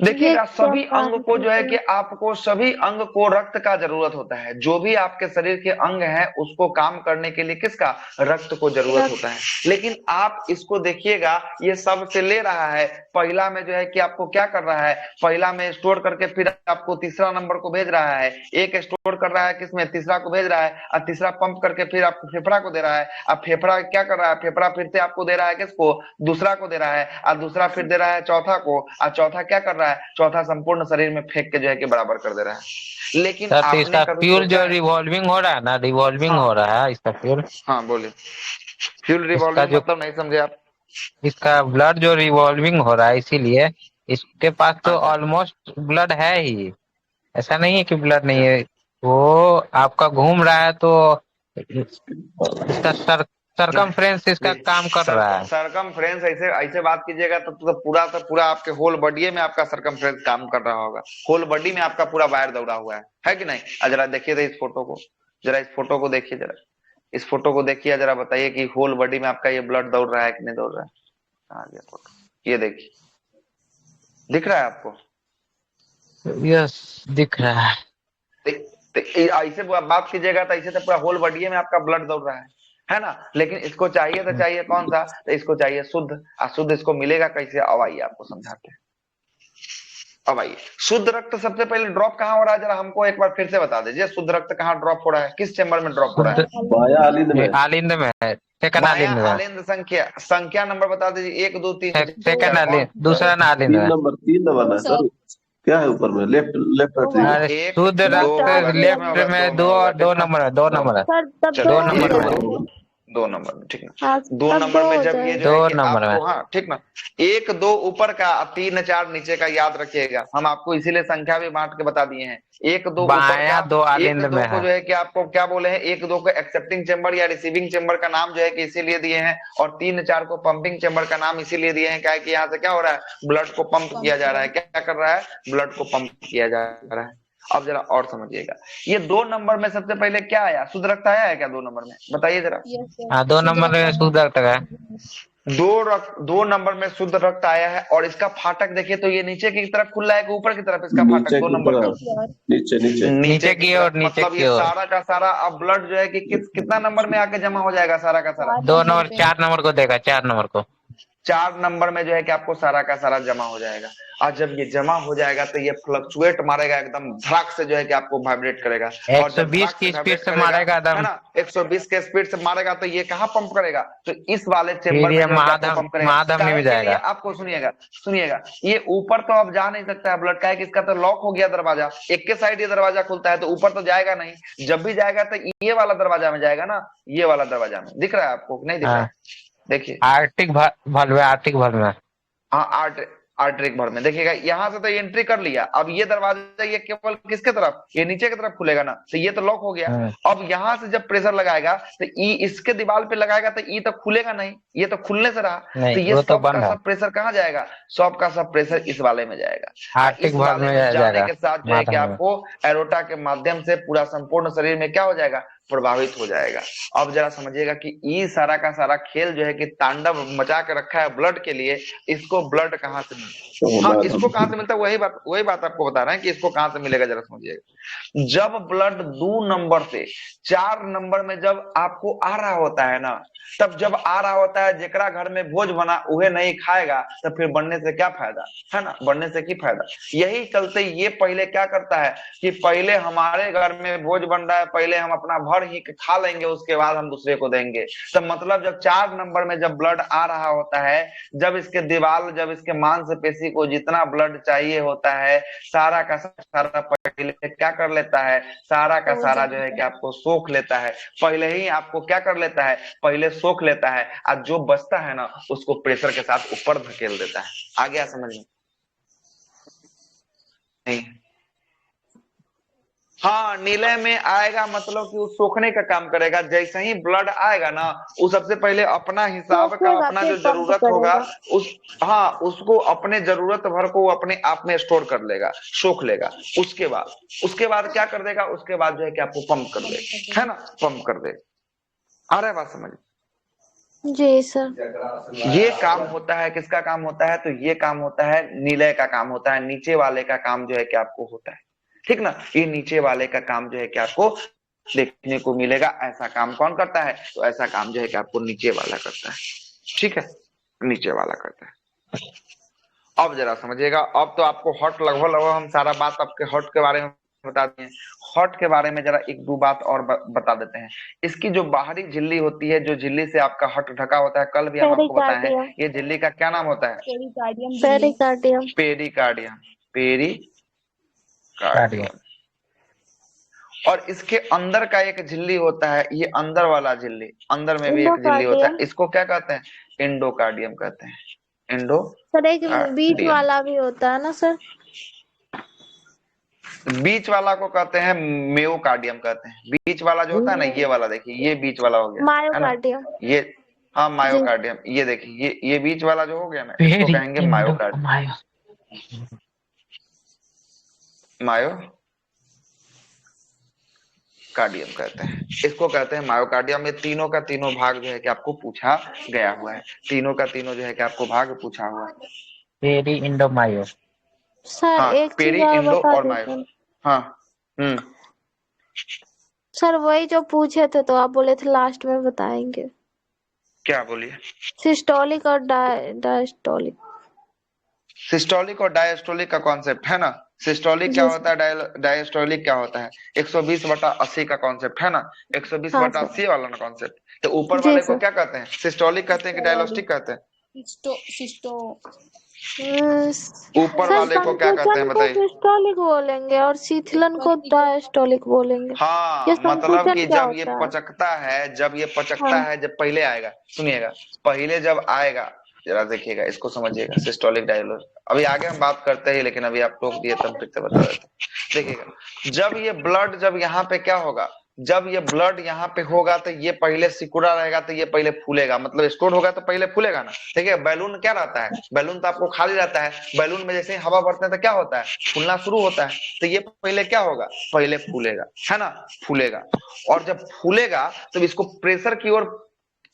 [SPEAKER 1] देखिएगा
[SPEAKER 2] ये
[SPEAKER 1] सभी
[SPEAKER 2] क्या
[SPEAKER 1] अंग को जो है कि आपको सभी अंग को रक्त का जरूरत होता है, जो भी आपके शरीर के अंग है उसको काम करने के लिए किसका, रक्त को जरूरत होता है। लेकिन आप इसको देखिएगा, ये सब से ले रहा है, पहला में जो है कि आपको क्या कर रहा है, पहला में स्टोर करके फिर आपको तीसरा नंबर को भेज रहा है, एक स्टोर कर रहा है किसमें, तीसरा को भेज रहा है, और तीसरा पंप करके फिर आपको फेफड़ा को दे रहा है, अब फेफड़ा क्या कर रहा है, फेफड़ा फिर से आपको दे रहा है किसको, दूसरा को दे रहा है, और दूसरा फिर दे रहा है चौथा को, और चौथा क्या कर रहा है, चौथा संपूर्ण शरीर में फेंक के जो है कि बराबर कर दे रहा है। लेकिन
[SPEAKER 5] सर तो
[SPEAKER 1] आपने
[SPEAKER 5] इसका
[SPEAKER 1] कभी
[SPEAKER 5] फ्यूल जो
[SPEAKER 1] सोचा है?
[SPEAKER 5] रिवॉल्विंग हो रहा है ना, रिवॉल्विंग
[SPEAKER 1] हाँ।
[SPEAKER 5] हो रहा है इसका फ्यूल।
[SPEAKER 1] हाँ बोलिए, फ्यूल
[SPEAKER 5] इसका
[SPEAKER 1] रिवॉल्विंग
[SPEAKER 5] जो
[SPEAKER 1] मतलब नहीं समझे आप?
[SPEAKER 5] इसका ब्लड जो रिवॉल्विंग हो रहा है, इसीलिए इसके पास तो
[SPEAKER 1] अच्छा
[SPEAKER 5] ऑलमोस्ट ब्लड है ही, ऐसा नहीं है कि ब्लड नहीं
[SPEAKER 1] अच्छा
[SPEAKER 5] है। वो आपका घूम रहा है तो इसका सरकमफ्रेंस इसका काम कर रहा है।
[SPEAKER 1] सरकमफ्रेंस ऐसे ऐसे बात कीजिएगा तो पूरा आपके होल बॉडी में आपका सरकमफ्रेंस काम कर रहा होगा, होल बॉडी में आपका पूरा वायर दौड़ा हुआ है कि नहीं? जरा देखिए तो इस फोटो को, जरा इस फोटो को देखिए, जरा इस फोटो को देखिए, जरा बताइए कि होल बॉडी में आपका ये ब्लड दौड़ रहा है कि नहीं दौड़ रहा है। आ गया फोटो, ये देखिए, दिख रहा है आपको?
[SPEAKER 5] यस, दिख रहा है।
[SPEAKER 1] ऐसे बात कीजिएगा तो ऐसे तो पूरा होल बॉडी में आपका ब्लड दौड़ रहा है ना। लेकिन इसको चाहिए तो चाहिए कौन सा, तो इसको चाहिए शुद्ध। शुद्ध इसको मिलेगा कैसे, अब आइए आपको समझाते हैं। अब आइए, शुद्ध रक्त सबसे पहले ड्रॉप कहाँ हो रहा है, जरा हमको एक बार फिर से बता दीजिए, शुद्ध रक्त कहाँ ड्रॉप हो रहा है, किस चेंबर में ड्रॉप हो रहा है?
[SPEAKER 3] बाया आलिंद में।
[SPEAKER 5] आलिंद में है, सेकंड
[SPEAKER 1] बायां
[SPEAKER 5] आलिंद में।
[SPEAKER 1] आलिंद संख्या नंबर बता दीजिए, 1 2 3
[SPEAKER 5] सेकंड आलिंद, दूसरा ना आलिंद में।
[SPEAKER 3] 3 नंबर ना सर, क्या है ऊपर में, लेफ्ट
[SPEAKER 5] अरे शुद्ध रक्त लेफ्ट में दो नंबर है, 2 नंबर है,
[SPEAKER 2] सर तब
[SPEAKER 1] चलो,
[SPEAKER 5] 2 नंबर में।
[SPEAKER 1] 2 नंबर में, ठीक ना?
[SPEAKER 2] हाँ,
[SPEAKER 1] 2
[SPEAKER 2] तब
[SPEAKER 1] नंबर
[SPEAKER 2] दो
[SPEAKER 1] में
[SPEAKER 2] हो
[SPEAKER 1] जब
[SPEAKER 2] जाए।
[SPEAKER 1] ये जो है
[SPEAKER 5] 2
[SPEAKER 1] कि
[SPEAKER 5] नंबर
[SPEAKER 1] आपको,
[SPEAKER 5] में।
[SPEAKER 1] हाँ ठीक ना, 1 2 ऊपर का, 3 4 नीचे का याद रखिएगा, हम आपको इसीलिए संख्या भी बांट के बता दिए हैं। 1 2 ऊपर
[SPEAKER 5] बायां
[SPEAKER 1] का,
[SPEAKER 5] 2
[SPEAKER 1] 1
[SPEAKER 5] आलिंद
[SPEAKER 1] 2
[SPEAKER 5] में
[SPEAKER 1] को
[SPEAKER 5] है।
[SPEAKER 1] जो है कि आपको क्या बोले हैं, 1 2 को एक्सेप्टिंग चेंबर या रिसीविंग चेंबर का नाम जो है कि इसीलिए दिए हैं, और 3 4 को पंपिंग चेंबर का नाम इसीलिए दिए हैं, क्या है कि यहाँ से क्या हो रहा है, ब्लड को पंप किया जा रहा है। क्या कर रहा है, ब्लड को पंप किया जा रहा है। अब जरा और समझिएगा, ये 2 नंबर में सबसे पहले क्या आया, शुद्ध रक्त आया है क्या 2 नंबर में, बताइए जरा।
[SPEAKER 5] हाँ, 2 नंबर में शुद्ध रक्त है।
[SPEAKER 1] 2 नंबर में शुद्ध रक्त आया है, और इसका फाटक देखिए तो ये नीचे की तरफ खुल रहा है कि ऊपर की तरफ, इसका फाटक
[SPEAKER 3] नीचे
[SPEAKER 1] 2
[SPEAKER 3] की
[SPEAKER 1] नंबर का
[SPEAKER 3] तरफ, नीचे नीचे
[SPEAKER 5] नीचे की ओर,
[SPEAKER 1] तरफ।
[SPEAKER 5] नीचे
[SPEAKER 1] मतलब
[SPEAKER 5] की
[SPEAKER 1] ये
[SPEAKER 5] ओर।
[SPEAKER 1] सारा का सारा अब ब्लड जो है कि कितना नंबर में आके जमा हो जाएगा, सारा का सारा
[SPEAKER 5] 2 नंबर, 4 नंबर को देगा, 4 नंबर को।
[SPEAKER 1] 4 नंबर में जो है कि आपको सारा का सारा जमा हो जाएगा। और जब ये जमा हो जाएगा तो ये फ्लक्चुएट मारेगा, एकदम धड़ाक से जो है कि आपको वाइब्रेट करेगा, और जब
[SPEAKER 5] 120 की स्पीड से मारेगा
[SPEAKER 1] है
[SPEAKER 5] एकदम।
[SPEAKER 1] ना, 120 के स्पीड से मारेगा तो ये कहाँ पंप करेगा, तो इस वाले चेंबर
[SPEAKER 5] फिर
[SPEAKER 1] में
[SPEAKER 5] ये
[SPEAKER 1] जो है कि आपको पंप करेगा।
[SPEAKER 5] महाधमनी में
[SPEAKER 1] काहे के लिए?
[SPEAKER 5] जाएगा।
[SPEAKER 1] आपको सुनिएगा, ये ऊपर तो अब जा नहीं सकता है ब्लड, का है कि इसका तो लॉक हो गया दरवाजा, एक के साइड ये दरवाजा खुलता है तो ऊपर तो जाएगा नहीं, जब भी जाएगा तो ये वाला दरवाजा में जाएगा ना, ये वाला दरवाजा में। दिख रहा है आपको, नहीं दिख रहा है? देखिए
[SPEAKER 5] आर्टिक वाल्व, आर्टिक वाल्व में।
[SPEAKER 1] हाँ, आर्टरिक भर में देखिएगा, यहाँ से तो ये एंट्री कर लिया, अब ये दरवाजा ये केवल किसके तरफ, ये नीचे की तरफ खुलेगा ना, तो ये तो लॉक हो गया। अब यहाँ से जब प्रेशर लगाएगा तो ई इसके दीवार पे लगाएगा तो ई तो खुलेगा नहीं, ये तो खुलने से रहा, तो ये सब का सब प्रेशर कहाँ जाएगा, सब का सब प्रेशर इस वाले में जाएगा।
[SPEAKER 5] आर्टिक वाल्व में
[SPEAKER 1] जाने के साथ जो है कि आपको एरोटा के माध्यम से पूरा संपूर्ण शरीर में क्या हो जाएगा, प्रभावित हो जाएगा। अब जरा समझिएगा कि ये सारा का सारा खेल जो है कि तांडव मचा के रखा है ब्लड के लिए, इसको ब्लड कहाँ से मिलता है? हाँ, इसको कहाँ से मिलता है, वही बात आपको बता रहे हैं कि इसको कहाँ से मिलेगा, जरा समझिएगा। जब ब्लड 2 नंबर से 4 नंबर में जब आपको आ रहा होता है ना, तब जब आ रहा होता है, जेकरा घर में भोज बना उहे नहीं खाएगा, तो फिर बनने से क्या फायदा है ना, बनने से की फायदा। यही चलते ये पहले क्या करता है कि पहले हमारे घर में भोज बन रहा है, पहले हम अपना भर ही खा लेंगे, उसके बाद हम दूसरे को देंगे। तो मतलब जब 4 नंबर में जब ब्लड आ रहा होता है, जब इसके दीवार, जब इसके मांसपेशी को जितना ब्लड चाहिए होता है, सारा का सारा पहले क्या कर लेता है, सारा का सारा जो है कि आपको सोख लेता है, पहले ही आपको क्या कर लेता है, पहले सोख लेता है, और जो बचता है ना उसको प्रेशर के साथ ऊपर धकेल देता है। आ गया समझ में? नहीं, हाँ, नीले में आएगा मतलब कि वो सोखने का काम करेगा। जैसे ही ब्लड आएगा ना, वो सबसे पहले अपना हिसाब का,
[SPEAKER 2] सोखेगा,
[SPEAKER 1] अपना
[SPEAKER 2] फिर
[SPEAKER 1] जो
[SPEAKER 2] पंप
[SPEAKER 1] जरूरत होगा
[SPEAKER 2] करेगा।
[SPEAKER 1] उसको अपने जरूरत भर को वो अपने आप में स्टोर कर लेगा, सोख लेगा। उसके बाद क्या कर देगा, उसके बाद जो है कि आपको पंप कर देगा, है ना, पंप कर देगा। आ रहा है बात समझ?
[SPEAKER 2] जी सर।
[SPEAKER 1] ये काम होता है, किसका काम होता है? तो ये काम होता है नीले का काम होता है, नीचे वाले का काम जो है कि आपको होता है, ठीक ना। ये नीचे वाले का काम जो है कि आपको देखने को मिलेगा। ऐसा काम कौन करता है? तो ऐसा काम जो है कि आपको नीचे वाला करता है, ठीक है, नीचे वाला करता है। अब जरा समझिएगा, अब तो आपको हॉट लगभग हम सारा बात आपके हॉट के बारे में बता दिए। हॉट के बारे में जरा 1-2 बात और बता देते हैं। इसकी जो बाहरी झिल्ली होती है, जो झिल्ली से आपका हॉट ढका होता है, कल भी हम आपको बताए हैं, ये झिल्ली का क्या नाम होता है?
[SPEAKER 2] पेरिकार्डियम।
[SPEAKER 1] Pericardium, pericardium. और इसके अंदर का एक झिल्ली होता है, ये अंदर वाला झिल्ली, अंदर में भी एक झिल्ली होता है, इसको क्या कहते हैं? एंडोकार्डियम कहते हैं। एंडो
[SPEAKER 2] सर एक बीच वाला भी होता है ना सर?
[SPEAKER 1] बीच वाला को कहते हैं मेयोकार्डियम कहते हैं। बीच वाला जो होता है ना, ये वाला देखिए, ये बीच वाला हो गया, है ना,
[SPEAKER 2] मायोकार्डियम।
[SPEAKER 1] ये, हाँ मायोकार्डियम। ये देखिए, ये बीच वाला जो हो गया ना, इसको कहेंगे मायोकार्डियम। मायोकार्डियम कहते हैं, इसको कहते हैं मायोकार्डियम। ये तीनों का तीनों भाग जो है कि आपको पूछा गया हुआ है, तीनों का तीनों जो है कि आपको भाग पूछा हुआ है।
[SPEAKER 5] पेरी इंडो मायो
[SPEAKER 2] सर
[SPEAKER 1] हाँ,
[SPEAKER 2] एक
[SPEAKER 1] पेरी
[SPEAKER 2] चीज और
[SPEAKER 1] इंडो
[SPEAKER 2] बता
[SPEAKER 1] और मायो।
[SPEAKER 2] दीजिए
[SPEAKER 1] हाँ,
[SPEAKER 2] सर, वही जो पूछे थे तो आप बोले थे लास्ट में बताएंगे।
[SPEAKER 1] क्या बोलिए?
[SPEAKER 2] सिस्टोलिक और डायस्टोलिक।
[SPEAKER 1] सिस्टोलिक और डायस्टोलिक का कॉन्सेप्ट है ना। सिस्टोलिक क्या होता है, डायस्टोलिक क्या होता है? 120/80 का कॉन्सेप्ट है ना, 120/80 वाला ना कॉन्सेप्ट। तो ऊपर वाले को क्या कहते हैं? सिस्टोलिक कहते हैं कि डायस्टोलिक कहते हैं? ऊपर वाले को क्या कहते हैं बताइए?
[SPEAKER 2] सिस्टोलिक बोलेंगे और शीतलन को डायस्टोलिक बोलेंगे।
[SPEAKER 1] हाँ, मतलब कि जब ये पचकता है, जब पहले आएगा, सुनिएगा, पहले जब आएगा, जरा देखिएगा, इसको समझिएगा, सिस्टोलिक डायस्टोलिक। अभी आगे हम बात करते हैं, लेकिन अभी आप टोक दिए तब फिर से बता देते। देखिएगा, जब ये ब्लड, जब यहाँ पे क्या होगा, जब ये ब्लड यहाँ पे होगा तो ये पहले सिकुड़ा रहेगा, तो ये पहले फूलेगा, मतलब स्टोर होगा तो पहले फूलेगा ना। ठीक है, बैलून क्या रहता है? बैलून तो आपको खाली रहता है, बैलून में जैसे ही हवा भरते हैं तो क्या होता है? फूलना शुरू होता है। तो ये पहले क्या होगा? पहले फूलेगा, है ना, फूलेगा। और जब फूलेगा तो इसको प्रेशर की ओर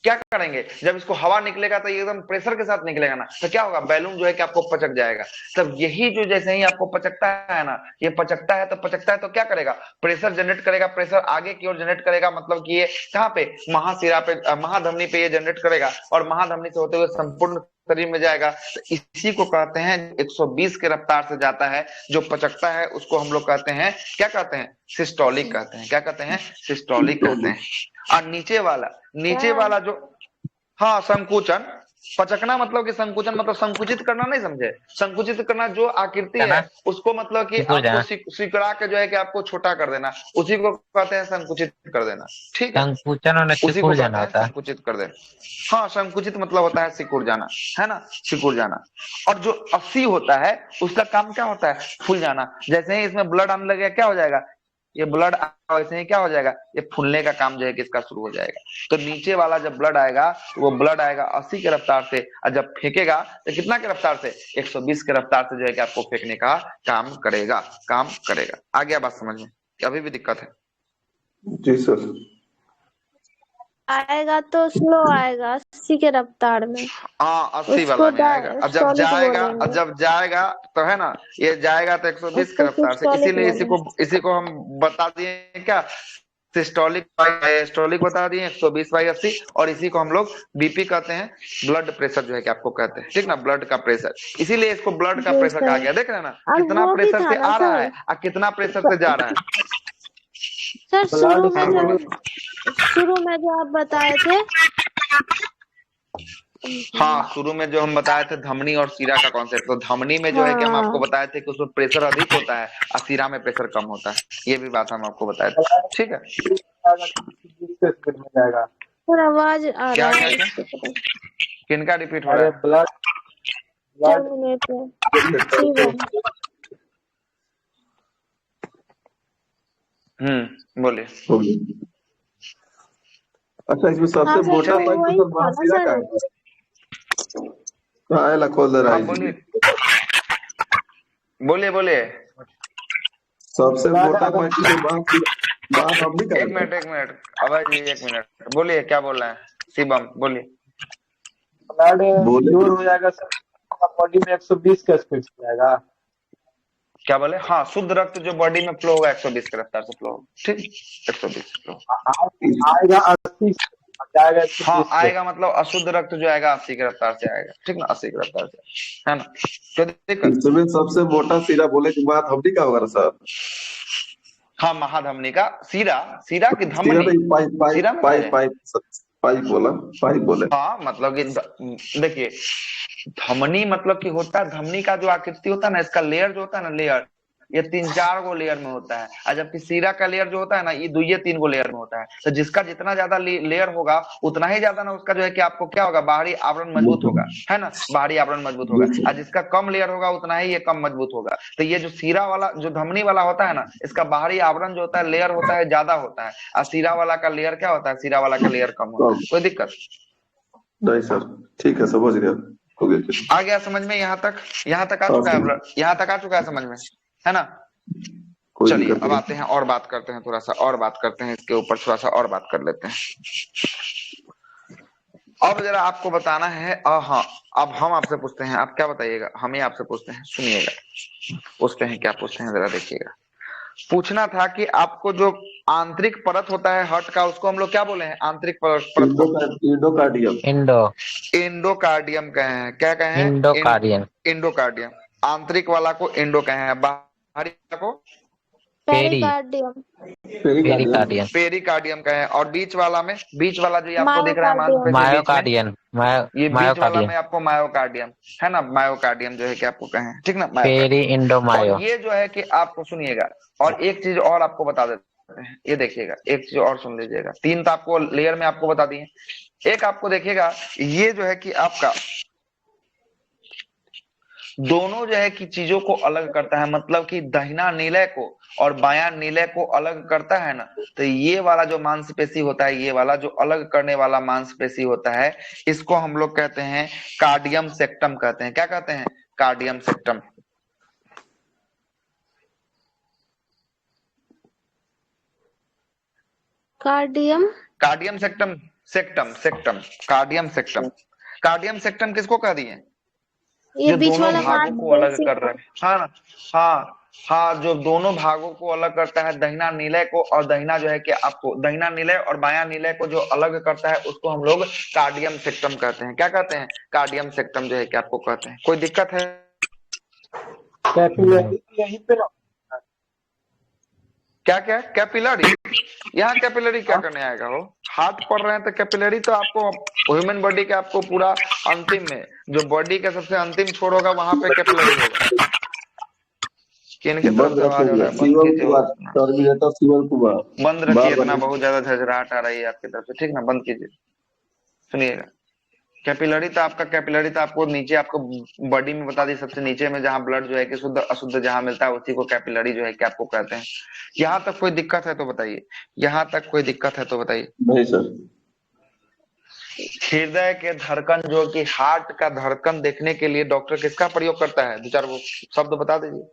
[SPEAKER 1] क्या करेंगे? जब इसको हवा निकलेगा तो ये एकदम प्रेशर के साथ निकलेगा ना, तो क्या होगा? बैलून जो है कि आपको पचक जाएगा। तब यही जो जैसे ही आपको पचकता है ना, ये पचकता है तो क्या करेगा? प्रेशर जनरेट करेगा, प्रेशर आगे की ओर जनरेट करेगा, मतलब कि ये कहाँ पे? महाशिरा पे, महाधमनी पे ये जनरेट करेगा, और महाधमनी से होते हुए संपूर्ण शरीर में जाएगा। तो इसी को कहते हैं 120 के रफ्तार से जाता है, जो पचकता है उसको हम लोग कहते हैं, क्या कहते हैं? सिस्टोलिक कहते हैं। क्या कहते हैं? सिस्टोलिक कहते हैं। और नीचे वाला जो, हाँ, संकुचन, पचकना मतलब कि संकुचन मतलब संकुचित करना, नहीं समझे? संकुचित करना जो आकृति है उसको मतलब कि आपको सिकुड़ा के जो है कि आपको छोटा कर देना, उसी को कहते हैं संकुचित कर देना। ठीक है, उसी को कहते हैं संकुचित कर देना। हाँ, संकुचित मतलब होता है सिकुड़ जाना, है ना, सिकुड़ जाना। और जो 80 होता है उसका काम क्या होता है? फूल जाना। जैसे ही इसमें ब्लड आने लगेगा, क्या हो जाएगा? ये ब्लड वैसे ही क्या हो जाएगा? ये फूलने का काम जो है कि इसका शुरू हो जाएगा। तो नीचे वाला जब ब्लड आएगा, वो ब्लड आएगा 80 के रफ्तार से, और जब फेंकेगा तो कितना के रफ्तार से? 120 के रफ्तार से जो है कि आपको फेंकने का काम करेगा। आ गया बात समझ में? अभी भी दिक्कत है?
[SPEAKER 3] जी सर।
[SPEAKER 2] आएगा तो स्लो आएगा 80 के रफ्तार में,
[SPEAKER 1] हाँ 80
[SPEAKER 2] उसको
[SPEAKER 1] वाला में आएगा। और
[SPEAKER 2] बोलेंगे।
[SPEAKER 1] जब जाएगा तो है ना, ये जाएगा तो 120 के
[SPEAKER 2] उसको
[SPEAKER 1] रफ्तार से।
[SPEAKER 2] सिस्टोलिक
[SPEAKER 1] इसीलिए
[SPEAKER 2] बोलेंगे।
[SPEAKER 1] इसी को हम बता दिए क्या, सिस्टोलिक बता दिए 120/80। और इसी को हम लोग बीपी कहते हैं, ब्लड प्रेशर जो है कि आपको कहते हैं, ठीक ना, ब्लड का प्रेशर। इसीलिए इसको ब्लड का
[SPEAKER 2] जी
[SPEAKER 1] प्रेशर कहा
[SPEAKER 2] सर।
[SPEAKER 1] गया। देख रहे हैं ना
[SPEAKER 2] और
[SPEAKER 1] कितना
[SPEAKER 2] वो भी
[SPEAKER 1] प्रेशर
[SPEAKER 2] था
[SPEAKER 1] से
[SPEAKER 2] ना
[SPEAKER 1] आ रहा
[SPEAKER 2] सर,
[SPEAKER 1] है और कितना प्रेशर से जा रहा है।
[SPEAKER 2] सर
[SPEAKER 6] ब्लड
[SPEAKER 2] शुरू में जो आप बताए थे,
[SPEAKER 1] हाँ शुरू में जो हम बताए थे धमनी और सीरा का कॉन्सेप्ट, तो धमनी में जो है कि हम आपको
[SPEAKER 2] हाँ
[SPEAKER 1] बताए थे कि उसमें प्रेशर अधिक होता है और सीरा में प्रेशर कम होता है। ये भी बात हम आपको बताए थे, ठीक है।
[SPEAKER 5] स्पीड में जाएगा।
[SPEAKER 2] सर आवाज आ
[SPEAKER 1] क्या
[SPEAKER 2] रहा
[SPEAKER 1] क्या
[SPEAKER 2] है
[SPEAKER 1] क्या
[SPEAKER 2] इसकी तरफ।
[SPEAKER 1] किनका रिपीट हो रहा
[SPEAKER 5] अरे
[SPEAKER 1] है?
[SPEAKER 5] ब्लड
[SPEAKER 2] शिवम।
[SPEAKER 1] बोलिए।
[SPEAKER 3] हो गया। अच्छा, इसमें सबसे
[SPEAKER 2] हाँ सर,
[SPEAKER 3] मोटा
[SPEAKER 2] तो
[SPEAKER 3] पाइप तो
[SPEAKER 2] वही
[SPEAKER 3] सर
[SPEAKER 2] था ना
[SPEAKER 3] महाशिरा का
[SPEAKER 2] सर।
[SPEAKER 3] है। कहाँ है खोल दे रहा
[SPEAKER 1] हाँ
[SPEAKER 3] है
[SPEAKER 1] बोलिए
[SPEAKER 3] इसलिए।
[SPEAKER 1] बोलिए बोलिए।
[SPEAKER 3] सबसे मोटा पाइप तो महाशब्दी का
[SPEAKER 1] एक मिनट अभय जी, एक मिनट बोलिए, क्या बोल रहे हैं शिवम, बोलिए।
[SPEAKER 5] ब्लड
[SPEAKER 3] बोले
[SPEAKER 5] प्योर हो जाएगा सर, बॉडी में 120 का स्पीड से जाएगा।
[SPEAKER 1] क्या बोले? हाँ शुद्ध रक्त जो बॉडी में फ्लो होगा 120 के रफ्तार से फ्लो होगा, ठीक, 120 फ्लो।
[SPEAKER 5] आएगा 80 जाएगा 120
[SPEAKER 1] हाँ
[SPEAKER 5] पे।
[SPEAKER 1] आएगा मतलब अशुद्ध रक्त जो आएगा 80 के रफ्तार से आएगा, ठीक ना, 80 के रफ्तार से, है ना। तो दिक्कत,
[SPEAKER 3] इसमें सबसे मोटा सिरा बोले कि महाधमनी का होगा ना सर।
[SPEAKER 1] हाँ महाधमनी का सीरा, सीरा की
[SPEAKER 3] सिरा
[SPEAKER 1] धमनी,
[SPEAKER 3] नहीं, पाइप
[SPEAKER 1] सीरा
[SPEAKER 3] पाइप
[SPEAKER 1] में
[SPEAKER 3] पाइप पाइप पाइप बोला, पाइप बोले।
[SPEAKER 1] हाँ मतलब कि देखिए धमनी मतलब कि होता है, धमनी का जो आकृति होता है ना, इसका लेयर जो होता है ना, लेयर ये 3-4 गो लेयर में होता है। और जबकि सीरा का लेयर जो होता है ना, ये 2-3 गो लेयर में होता है। तो जिसका जितना ज्यादा लेयर होगा उतना ही ज्यादा ना उसका जो है कि आपको क्या होगा, बाहरी आवरण मजबूत होगा, है ना, बाहरी आवरण मजबूत होगा। और जिसका कम लेयर होगा उतना ही ये कम मजबूत होगा। तो ये जो सीरा वाला जो धमनी वाला होता है ना, इसका बाहरी आवरण जो होता है, लेयर होता है, ज्यादा होता है। और सीरा वाला का लेयर क्या होता है, सीरा वाला का लेयर कम होता है। कोई दिक्कत
[SPEAKER 3] नहीं सर, ठीक है, समझ गया, हो गया।
[SPEAKER 1] आ गया समझ में? यहाँ तक आ चुका है, यहाँ तक आ चुका है समझ में, है ना। चलिए अब आते हैं और बात करते हैं, थोड़ा सा और बात करते हैं इसके ऊपर, थोड़ा सा और बात कर लेते हैं। अब जरा आपको बताना है, हाँ अब हम आपसे पूछते हैं, आप क्या बताइएगा, हम ही आपसे पूछते हैं, सुनिएगा पूछते हैं, क्या पूछते हैं जरा देखिएगा। पूछना था कि आपको जो आंतरिक परत होता है हार्ट का, उसको हम लोग क्या बोले हैं, आंतरिक परत को
[SPEAKER 3] इंडोकार्डियम।
[SPEAKER 1] इंडोकार्डियम कहे हैं। क्या कहे हैं? इंडोकार्डियम। आंतरिक वाला को इंडो कहे हैं, बाहरी को
[SPEAKER 2] पेरिकार्डियम।
[SPEAKER 1] पेरिकार्डियम कहे हैं। और बीच वाला जो आपको दिख रहा है मांसपेशी, ये बीच वाला में आपको मायोकार्डियम, है ना, मायोकार्डियम जो है कि आपको कहे हैं, ठीक ना, और ये जो है कि आपको सुनिएगा, और एक चीज और आपको बता देते हैं, ये देखिएगा, एक चीज और सुन लीजिएगा। 3 तो आपको लेयर में आपको बता दिए, एक आपको देखिएगा, ये जो है कि आपका दोनों जो है कि चीजों को अलग करता है, मतलब कि दाहिना नीलय को और बायां नीलय को अलग करता है ना। तो ये वाला जो मांसपेशी होता है, ये वाला जो अलग करने वाला मांसपेशी होता है, इसको हम लोग कहते हैं कार्डियम सेक्टम कहते हैं। क्या कहते हैं? कार्डियम सेक्टम।
[SPEAKER 2] कार्डियम
[SPEAKER 1] सेक्टम कार्डियम सेक्टम किसको कह दिए?
[SPEAKER 2] ये
[SPEAKER 1] जो
[SPEAKER 2] बीच
[SPEAKER 1] दोनों
[SPEAKER 2] वाला
[SPEAKER 1] भागों को अलग कर रहा है, हाँ हाँ, जो दोनों भागों को अलग करता है, दाहिना नीलय को और दाहिना जो है कि आपको दाहिना नीलय और बायां नीलय को जो अलग करता है, उसको हम लोग कार्डियम सेक्टम कहते हैं। क्या कहते हैं? कार्डियम सेक्टम जो है कि आपको कहते हैं। कोई दिक्कत है?
[SPEAKER 5] यहीं पे ना,
[SPEAKER 1] क्या कैपिलरी? यहाँ कैपिलरी क्या करने आएगा? हो हाथ पढ़ रहे हैं तो कैपिलरी तो आपको ह्यूमन बॉडी के आपको पूरा अंतिम में, जो बॉडी का सबसे अंतिम छोर होगा, वहां पे कैपिलरी होगा। किनके तरफ से आवाज हो रहा है? बंद रखिए, इतना बहुत ज्यादा झरझराहट आ रही है आपकी तरफ से, ठीक ना, बंद कीजिए। सुनिएगा, कैपिलरी तो आपको नीचे, आपको बॉडी में बता दी, सबसे नीचे में जहां ब्लड जो है कि शुद्ध अशुद्ध जहां मिलता है, उसी को कैपिलरी जो है कि आपको कहते हैं। यहाँ तक कोई दिक्कत है तो बताइए, यहाँ तक कोई दिक्कत है तो बताइए।
[SPEAKER 3] नहीं सर।
[SPEAKER 1] हृदय के धड़कन, जो कि हार्ट का धड़कन देखने के लिए डॉक्टर किसका प्रयोग करता है? 2-4 शब्द बता दीजिए।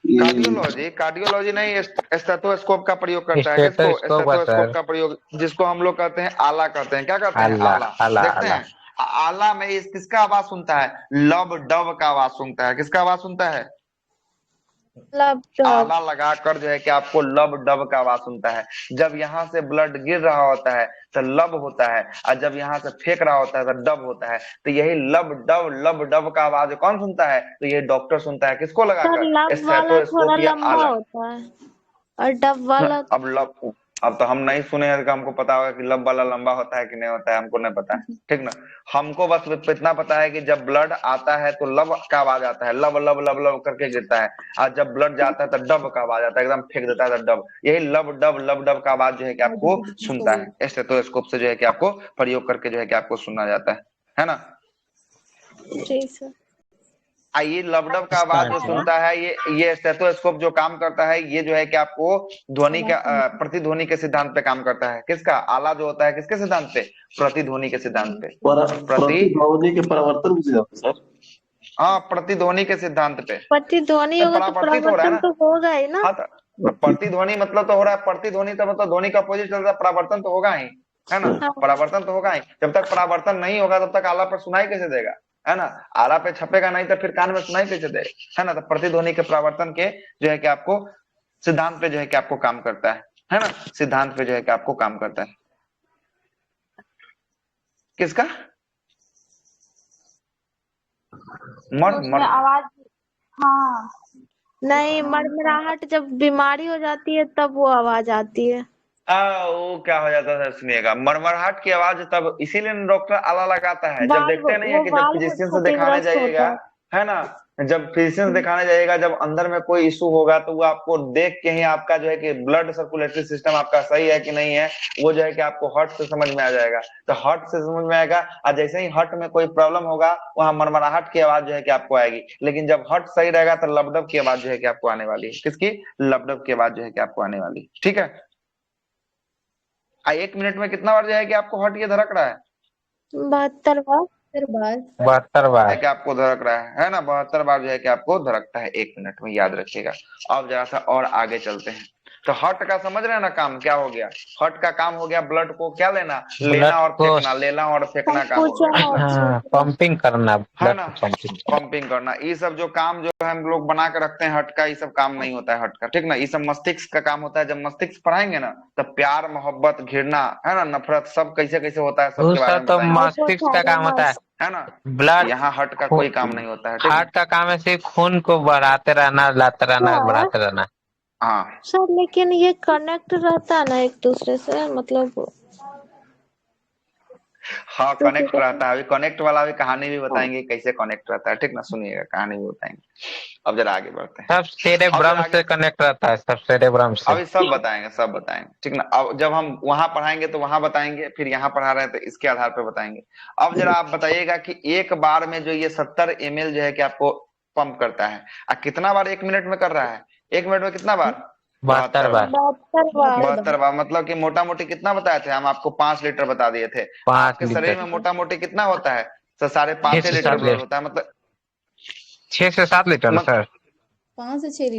[SPEAKER 1] कार्डियोलॉजी कार्डियोलॉजी नहीं, स्टेथोस्कोप का प्रयोग करता है। किसको?
[SPEAKER 5] स्टेथोस्कोप है
[SPEAKER 1] स्टेथोस्कोप
[SPEAKER 5] सर।
[SPEAKER 1] का प्रयोग, जिसको हम लोग कहते हैं आला कहते हैं। क्या कहते हैं?
[SPEAKER 5] आला
[SPEAKER 1] आला।
[SPEAKER 5] आला
[SPEAKER 1] देखते
[SPEAKER 5] आला।
[SPEAKER 1] हैं आला में इस किसका आवाज सुनता है? लब डब का आवाज सुनता है। किसका आवाज सुनता है?
[SPEAKER 2] लब डब।
[SPEAKER 1] आला लगाकर जो है कि आपको लब डब का आवाज सुनता है। जब यहाँ से ब्लड गिर रहा होता है तो लब होता है, और जब यहाँ से फेंक रहा होता है तो डब होता है। तो यही लब डब का आवाज कौन सुनता है? तो ये डॉक्टर सुनता है। किसको
[SPEAKER 2] सर
[SPEAKER 1] लगाकर?
[SPEAKER 2] लब वाला थोड़ा
[SPEAKER 1] स्टेथोस्कोप या
[SPEAKER 2] लंबा
[SPEAKER 1] आला।
[SPEAKER 2] होता है और डब वाला
[SPEAKER 1] अब तो हम नहीं सुने हैं, तो हमको पता होगा कि लब वाला लंबा होता है कि नहीं होता है, हमको नहीं पता है। ठीक ना? हमको बस इतना पता है कि जब ब्लड आता है तो लब का आवाज आता है, लब लब लब लब करके गिरता है, और जब ब्लड जाता है तो डब का आवाज आता है, एकदम फेंक देता है तो डब। यही लब डब का आवाज जो है कि आपको सुनता है। स्टेथोस्कोप से जो है कि आपको प्रयोग करके जो है कि आपको सुना जाता है ना?
[SPEAKER 2] जी सर।
[SPEAKER 1] ये लबडब का आवाज जो सुनता है, ये स्टेथोस्कोप जो काम करता है, ये जो है कि आपको ध्वनि का प्रतिध्वनि के सिद्धांत पे काम करता है। किसका? आला जो होता है किसके सिद्धांत पे? प्रतिध्वनि के सिद्धांत पे।
[SPEAKER 3] प्रतिध्वनि के परावर्तन के सिद्धांत पे सर।
[SPEAKER 1] हाँ, प्रतिध्वनि के सिद्धांत पे।
[SPEAKER 2] प्रतिध्वनि होगा तो
[SPEAKER 1] परावर्तित हो रहा है
[SPEAKER 2] परावर्तन
[SPEAKER 1] ना?
[SPEAKER 2] तो होगा ही ना।
[SPEAKER 1] हाँ, तो प्रतिध्वनि मतलब तो हो रहा है, प्रतिध्वनि तो मतलब ध्वनि का अपोजिट चल रहा है, परावर्तन तो होगा ही, है ना?
[SPEAKER 2] हाँ।
[SPEAKER 1] परावर्तन तो होगा ही। जब तक परावर्तन नहीं होगा तब तक आला पर सुनाई कैसे देगा, है ना? आला पे छपेगा नहीं तो फिर कान में सुनाई कैसे देगा, है ना? तो प्रतिध्वनि के परावर्तन के जो है कि आपको सिद्धांत पे जो है कि आपको काम करता है ना? सिद्धांत पे जो है कि आपको काम करता है। किसका?
[SPEAKER 8] उसमें आवाज। हाँ।
[SPEAKER 2] नहीं, मरमराहट जब बीमारी हो जाती है तब वो आवाज आती है।
[SPEAKER 1] वो क्या हो जाता है, सुनिएगा, मरमराहट की आवाज तब इसीलिए डॉक्टर आला लगाता है। जब देखते नहीं है कि जब फिजिशियन से दिखाने जाइएगा, है ना, जब फिजिशियन दिखाने जाइएगा, जब अंदर में कोई इशू होगा तो वो आपको देख के ही आपका जो है कि ब्लड सर्कुलेटरी सिस्टम आपका सही है कि नहीं है, वो जो है कि आपको हार्ट से समझ में आ जाएगा। तो हार्ट से समझ में आएगा, और जैसे ही हार्ट में कोई प्रॉब्लम होगा वहां मरमराहट की आवाज जो है कि आपको आएगी। लेकिन जब हार्ट सही रहेगा तो लबडब की आवाज जो है कि आपको आने वाली है। किसकी? लबडब की आवाज जो है कि आपको आने वाली है। ठीक है? 1 मिनट में कितना बार जो है कि आपको हार्ट ये धड़क रहा है?
[SPEAKER 2] 72 बार।
[SPEAKER 5] 72 बार
[SPEAKER 1] है कि आपको धड़क रहा है ना? 72 बार जो है कि आपको धड़कता है 1 मिनट में, याद रखिएगा। अब जरा सा और आगे चलते हैं। तो हार्ट का समझ रहे हैं ना काम क्या हो गया? हार्ट का काम हो गया ब्लड को क्या लेना, लेना और फेंकना, लेना और फेंकना काम हो गया,
[SPEAKER 5] पंपिंग करना,
[SPEAKER 1] है ना?
[SPEAKER 5] पंपिंग
[SPEAKER 1] पंपिंग करना। ये सब जो काम जो है हम लोग बना के रखते हैं हार्ट का, ये सब काम नहीं होता है हार्ट का। ठीक ना? ये सब मस्तिष्क का काम होता है। जब मस्तिष्क पढ़ाएंगे ना तब प्यार मोहब्बत घृणा, है ना, नफरत, सब कैसे कैसे होता है सबके बारे में
[SPEAKER 5] तो
[SPEAKER 1] बताएंगे,
[SPEAKER 5] मस्तिष्क का काम होता
[SPEAKER 1] है ना?
[SPEAKER 5] ब्लड।
[SPEAKER 1] यहाँ हार्ट का कोई काम नहीं होता है। ठीक
[SPEAKER 5] हार्ट का काम है सिर्फ खून को बढ़ाते रहना, लाते रहना, बढ़ाते रहना।
[SPEAKER 1] हाँ
[SPEAKER 2] सर लेकिन ये कनेक्ट रहता है ना एक दूसरे से, मतलब
[SPEAKER 1] हाँ, कनेक्ट रहता है। अभी कनेक्ट वाला भी कहानी भी बताएंगे कैसे कनेक्ट रहता है। ठीक ना? सुनिएगा, कहानी भी बताएंगे। अब जरा आगे बढ़ते हैं।
[SPEAKER 5] सब सेरेब्रम से कनेक्ट रहता है, सब सेरेब्रम से।
[SPEAKER 1] अभी सब बताएंगे, सब बताएंगे। ठीक ना? अब जब हम वहां पढ़ाएंगे तो वहां बताएंगे, फिर यहाँ पढ़ा रहे हैं तो इसके आधार पर बताएंगे। अब जरा आप बताइएगा कि एक बार में जो ये 70 ml जो है कि आपको पंप करता है, कितना बार 1 मिनट में कर रहा है? 1 मिनट में कितना बार?
[SPEAKER 5] 72 बार।
[SPEAKER 1] 72 बार। मतलब कि मोटा मोटी कितना बताए थे हम आपको? 5 लीटर बता दिए थे।
[SPEAKER 5] 5
[SPEAKER 1] आपके शरीर में मोटा मोटी कितना होता है? तो 5.5 लीटर ब्लड होता है। मतलब
[SPEAKER 5] 6 से 7 लीटर सर।
[SPEAKER 8] 5 से 6 लीटर।